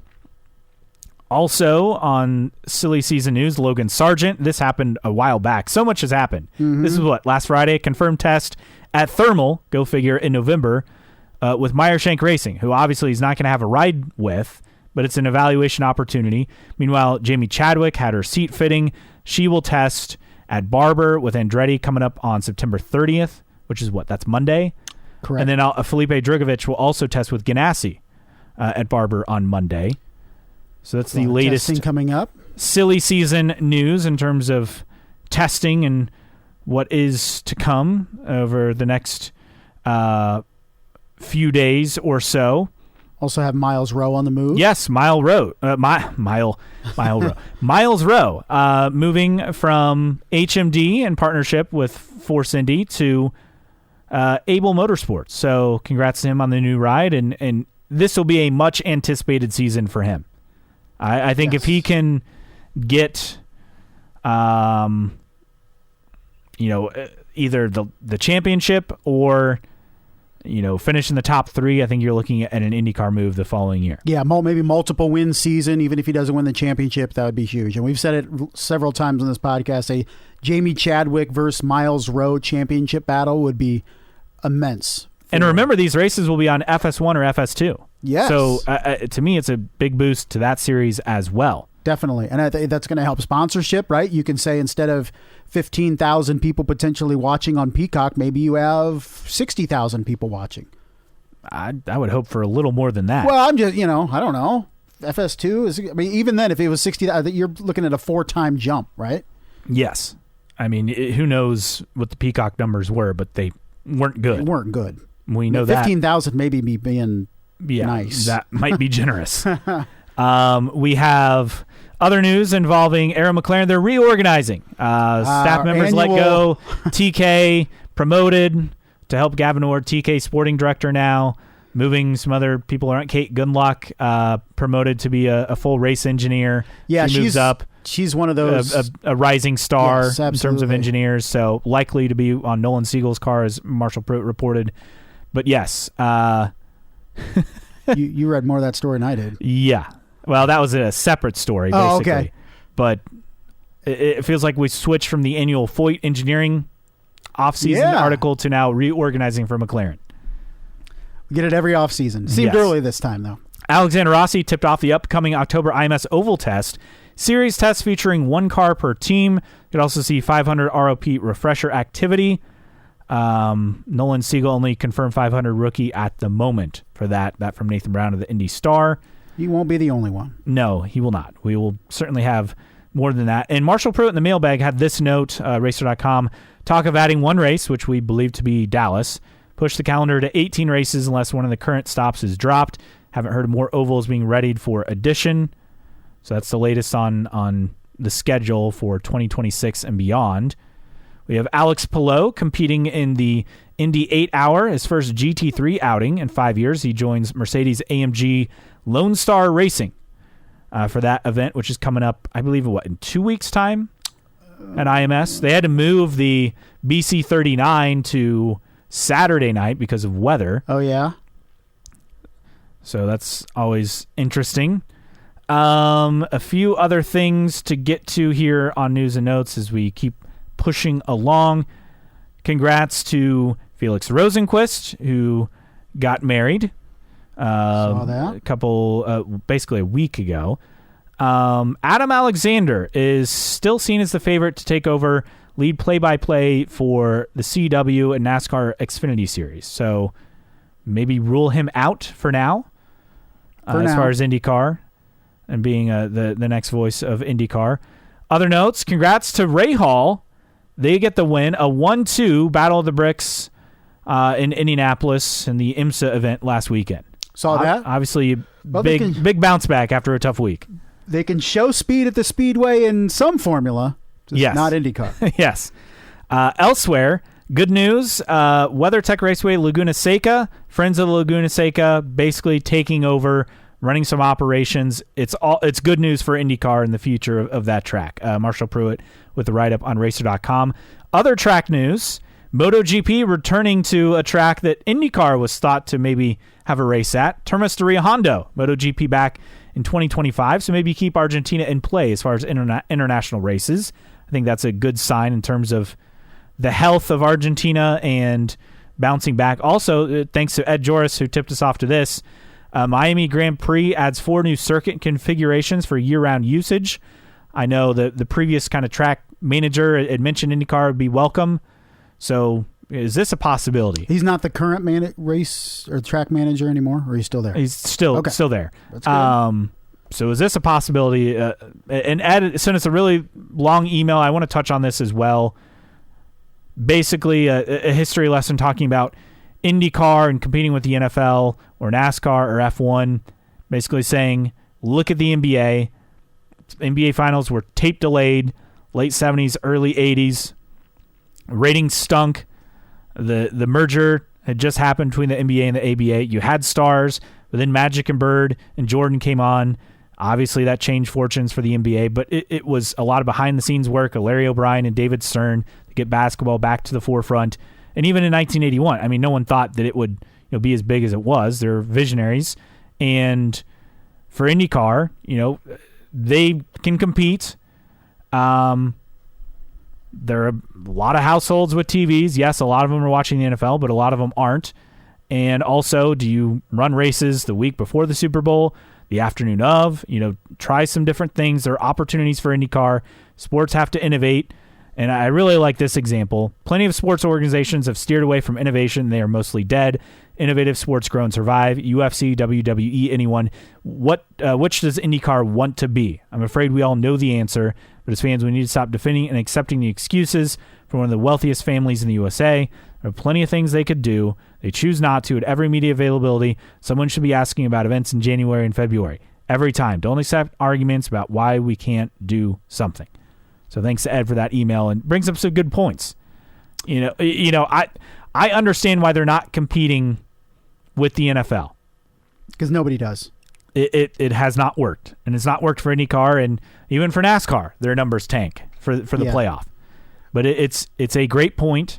on silly season news, Logan Sargent. This happened a while back. So much has happened. Mm-hmm. This is last Friday, confirmed test at Thermal, go figure, in November, with Meyershank Racing, who obviously he's not going to have a ride with, but it's an evaluation opportunity. Meanwhile, Jamie Chadwick had her seat fitting. She will test at Barber with Andretti coming up on September 30th, which is that's Monday. Correct. And then Felipe Drugovich will also test with Ganassi at Barber on Monday. So that's the latest testing coming up. Silly season news in terms of testing and what is to come over the next few days or so. Also have Miles Rowe on the move. Yes, Miles Rowe. Miles Rowe, moving from HMD in partnership with Force Indy to Able Motorsports. So congrats to him on the new ride, and this will be a much anticipated season for him. I think if he can get, either the championship or finish in the top 3, I think you're looking at an IndyCar move the following year. Yeah, maybe multiple win season. Even if he doesn't win the championship, that would be huge. And we've said it several times on this podcast. A Jamie Chadwick versus Miles Rowe championship battle would be immense. And remember, these races will be on FS1 or FS2. Yes. So to me, it's a big boost to that series as well. Definitely. And I think that's going to help sponsorship, right? You can say instead of 15,000 people potentially watching on Peacock, maybe you have 60,000 people watching. I would hope for a little more than that. Well, I'm just, I don't know. FS2 is, even then, if it was 60,000, you're looking at a 4-time jump, right? Yes. I mean, who knows what the Peacock numbers were, but they weren't good. They weren't good. We know 15,000 maybe be being nice. That might be generous. We have other news involving Arrow McLaren. They're reorganizing. Staff members let go. TK promoted to help Gavin Ward. TK sporting director now. Moving some other people around. Kate Gunlock promoted to be a full race engineer. Yeah, she moves up. She's one of those a rising star yes, in terms of engineers. So likely to be on Nolan Siegel's car, as Marshall Pruitt reported. But yes, you read more of that story than I did. Yeah. Well, that was a separate story, basically. Oh, okay. But it feels like we switched from the annual Foyt engineering off-season article to now reorganizing for McLaren. We get it every off-season. Seemed early this time, though. Alexander Rossi tipped off the upcoming October IMS Oval Test. Series test featuring 1 car per team. You could also see 500 ROP refresher activity. Nolan Siegel only confirmed 500 rookie at the moment for that. That from Nathan Brown of the Indy Star. He won't be the only one. No, he will not. We will certainly have more than that. And Marshall Pruitt in the mailbag had this note, Racer.com, talk of adding one race, which we believe to be Dallas, push the calendar to 18 races unless one of the current stops is dropped. Haven't heard of more ovals being readied for addition. So that's the latest on the schedule for 2026 and beyond. We have Alex Palou competing in the Indy 8-hour, his first GT3 outing in 5 years. He joins Mercedes-AMG Lone Star Racing for that event, which is coming up, I believe, in 2 weeks' time at IMS. They had to move the BC39 to Saturday night because of weather. Oh, yeah? So that's always interesting. A few other things to get to here on news and notes as we keep pushing along. Congrats to Felix Rosenqvist, who got married Saw that. basically a week ago. Adam Alexander is still seen as the favorite to take over lead play-by-play for the CW and NASCAR Xfinity Series. So maybe rule him out for now, as far as IndyCar and being the next voice of IndyCar. Other notes, congrats to Ray Hall. They get the win, a 1-2 Battle of the Bricks in Indianapolis in the IMSA event last weekend. Saw that. Obviously, big bounce back after a tough week. They can show speed at the speedway in some formula, just not IndyCar. Yes. Elsewhere, good news, WeatherTech Raceway Laguna Seca, Friends of the Laguna Seca, basically taking over, running some operations. It's good news for IndyCar in the future of that track. Marshall Pruitt with the write-up on Racer.com. Other track news, MotoGP returning to a track that IndyCar was thought to maybe have a race at. Termas de Rio Hondo, MotoGP back in 2025, so maybe keep Argentina in play as far as international races. I think that's a good sign in terms of the health of Argentina and bouncing back. Also, thanks to Ed Joris, who tipped us off to this, Miami Grand Prix adds 4 new circuit configurations for year-round usage. I know that the previous kind of track manager had mentioned IndyCar would be welcome. So is this a possibility? He's not the current race or track manager anymore, or he's still there? He's still there. That's good. So is this a possibility? And Ed sent us a really long email. I want to touch on this as well. Basically, a history lesson talking about IndyCar and competing with the NFL or NASCAR or F1, basically saying, look at the NBA. NBA finals were tape delayed, late 70s, early 80s. Ratings stunk. The merger had just happened between the NBA and the ABA. You had stars, but then Magic and Bird and Jordan came on. Obviously, that changed fortunes for the NBA, but it was a lot of behind-the-scenes work of Larry O'Brien and David Stern to get basketball back to the forefront. And even in 1981, I mean, no one thought that it would be as big as it was. They're visionaries. And for IndyCar, they can compete. There are a lot of households with TVs. Yes, a lot of them are watching the NFL, but a lot of them aren't. And also, do you run races the week before the Super Bowl, the afternoon of? Try some different things. There are opportunities for IndyCar. Sports have to innovate. And I really like this example. Plenty of sports organizations have steered away from innovation. They are mostly dead. Innovative sports grow and survive. UFC, WWE, anyone. Which does IndyCar want to be? I'm afraid we all know the answer. But as fans, we need to stop defending and accepting the excuses from one of the wealthiest families in the USA. There are plenty of things they could do. They choose not to at every media availability. Someone should be asking about events in January and February. Every time. Don't accept arguments about why we can't do something. So thanks to Ed for that email, and brings up some good points. I understand why they're not competing with the NFL. Because nobody does. It has not worked, and it's not worked for IndyCar, and even for NASCAR, their numbers tank for the playoff. But it's a great point,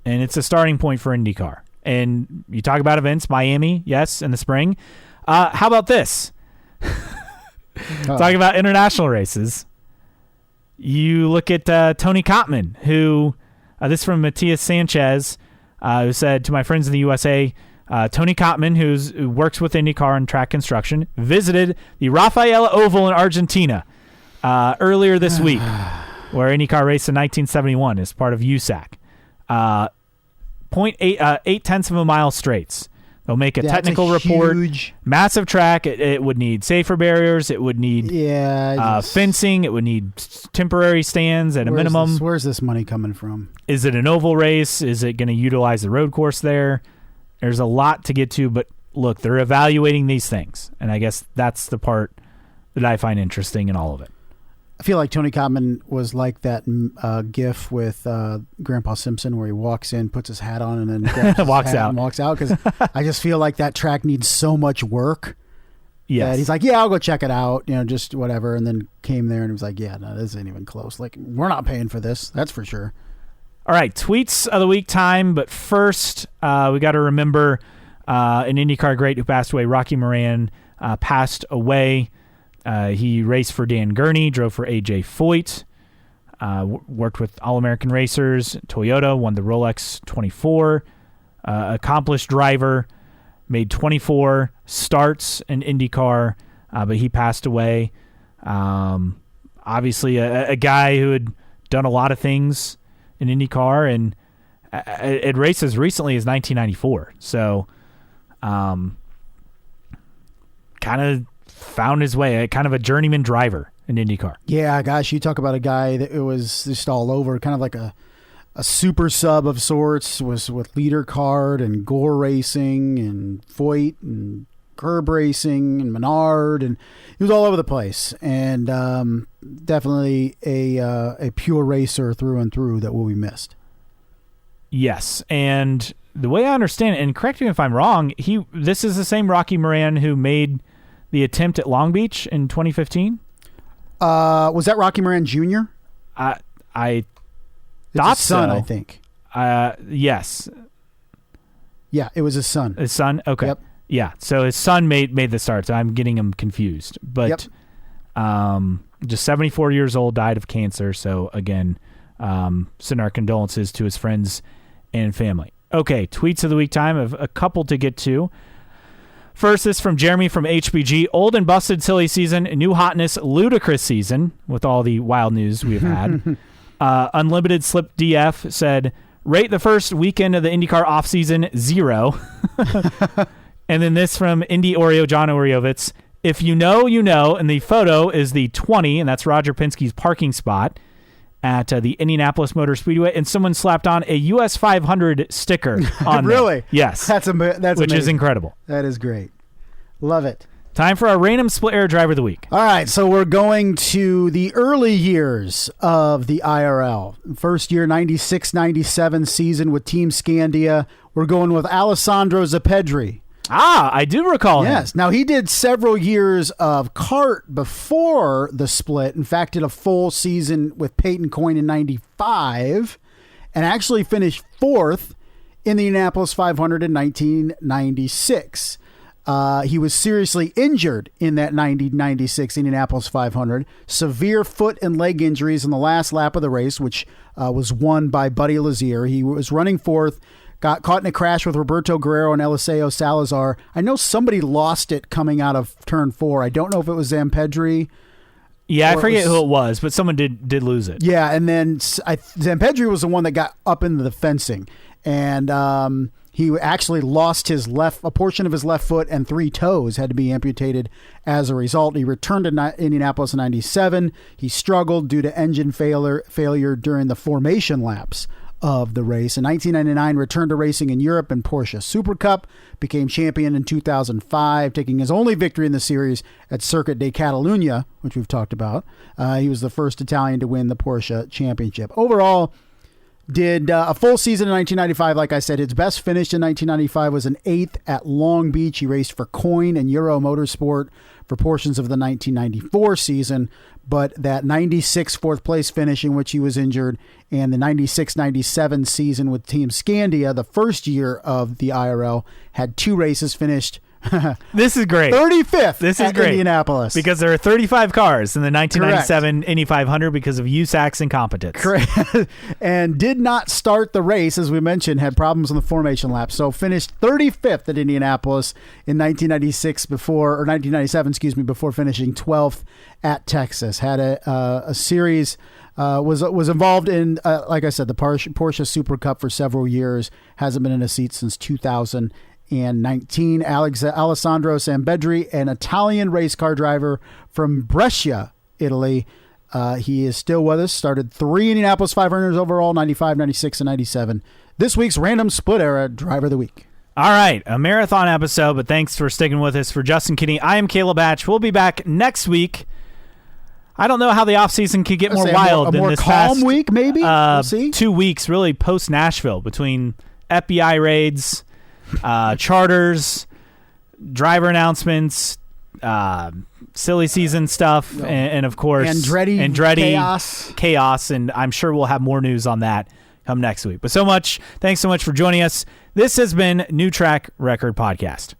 and it's a starting point for IndyCar. And you talk about events, Miami, yes, in the spring. How about this? Talking about international races. You look at Tony Kottman, who, this is from Matias Sanchez, who said, to my friends in the USA, Tony Kottman, who works with IndyCar and track construction, visited the Rafaela Oval in Argentina earlier this week, where IndyCar raced in 1971 as part of USAC. 0.8 of a mile straights. They'll make a Yeah, technical it's report. huge. Massive track. It would need safer barriers. It would need fencing. It would need temporary stands at a minimum. Where's this money coming from? Is it an oval race? Is it going to utilize the road course there? There's a lot to get to, but look, they're evaluating these things, and I guess that's the part that I find interesting in all of it. I feel like Tony Cottman was like that gif with Grandpa Simpson where he walks in, puts his hat on, and then grabs his walks hat out. and walks out. Because I just feel like that track needs so much work. Yes. That he's like, yeah, I'll go check it out, just whatever. And then came there and he was like, yeah, no, this ain't even close. Like, we're not paying for this. That's for sure. All right, tweets of the week time. But first, we got to remember an IndyCar great who passed away. Rocky Moran passed away. He raced for Dan Gurney, drove for A.J. Foyt, worked with All-American Racers, Toyota, won the Rolex 24, accomplished driver, made 24 starts in IndyCar, but he passed away. Obviously, a guy who had done a lot of things in IndyCar and had raced as recently as 1994. So, kind of found his way, kind of a journeyman driver in IndyCar. Yeah, gosh, you talk about a guy that it was just all over, kind of like a super sub of sorts, was with Leader Card and Gore Racing and Foyt and Curb Racing and Menard, and he was all over the place, and definitely a pure racer through and through that will be missed. Yes, and the way I understand it, and correct me if I'm wrong, this is the same Rocky Moran who made the attempt at Long Beach in 2015? Was that Rocky Moran Jr.? I It's thought his son, so. I think. Yes. Yeah, it was his son. His son? Okay. Yep. Yeah, so his son made the start, so I'm getting him confused. But just 74 years old, died of cancer. So, again, send our condolences to his friends and family. Okay, tweets of the week time. I have a couple to get to. First, this from Jeremy from HBG. Old and busted silly season, new hotness, ludicrous season, with all the wild news we've had. Unlimited Slip DF said, rate the first weekend of the IndyCar offseason 0. And then this from Indy Oreo, John Oreovitz. If you know, you know. And the photo is the 20, and that's Roger Penske's parking spot at the Indianapolis Motor Speedway, and someone slapped on a US 500 sticker on Really? there. Yes. That's which amazing. is incredible. That is great. Love it. Time for our random split air driver of the week. All right, so we're going to the early years of the IRL. First year, 96-97 season with Team Scandia. We're going with Alessandro Zappedri. I do recall him. Yes. Now, he did several years of kart before the split. In fact, did a full season with Peyton Coyne in 95 and actually finished fourth in the Indianapolis 500 in 1996. He was seriously injured in that 1996 Indianapolis 500. Severe foot and leg injuries in the last lap of the race, which was won by Buddy Lazier. He was running fourth. Got caught in a crash with Roberto Guerrero and Eliseo Salazar. I know somebody lost it coming out of turn 4. I don't know if it was Zampedri. Yeah, I forget who it was, but someone did lose it. Yeah, and then Zampedri was the one that got up into the fencing. And he actually lost a portion of his left foot, and 3 toes had to be amputated as a result. He returned to Indianapolis in 97. He struggled due to engine failure during the formation laps of the race. In 1999, returned to racing in Europe in Porsche Super Cup, became champion in 2005, taking his only victory in the series at Circuit de Catalunya, which we've talked about. He was the first Italian to win the Porsche Championship. Overall, did a full season in 1995. Like I said, his best finish in 1995 was an 8th at Long Beach. He raced for Coyne and Euro Motorsport for portions of the 1994 season, but that 96 fourth place finish in which he was injured, and the 96-97 season with Team Scandia, the first year of the IRL, had 2 races finished. This is great. 35th This is at great. Indianapolis. Because there are 35 cars in the 1997 Indy 500 because of USAC's incompetence. Correct. And did not start the race, as we mentioned, had problems on the formation lap. So finished 35th at Indianapolis in 1997, before finishing 12th at Texas. Had a series, was involved in, like I said, the Porsche Super Cup for several years. Hasn't been in a seat since 2008. And 19, Alessandro Sambedri, an Italian race car driver from Brescia, Italy. He is still with us. Started 3 Indianapolis 500s overall, 95, 96, and 97. This week's Random Split Era Driver of the Week. All right, a marathon episode, but thanks for sticking with us. For Justin Kinney, I am Caleb Batch. We'll be back next week. I don't know how the offseason could get more wild than this calm past week, maybe? We'll see. 2 weeks, really, post-Nashville, between FBI raids, charters, driver announcements, silly season stuff, and of course, Andretti chaos, and I'm sure we'll have more news on that come next week. But thanks so much for joining us. This has been New Track Record Podcast.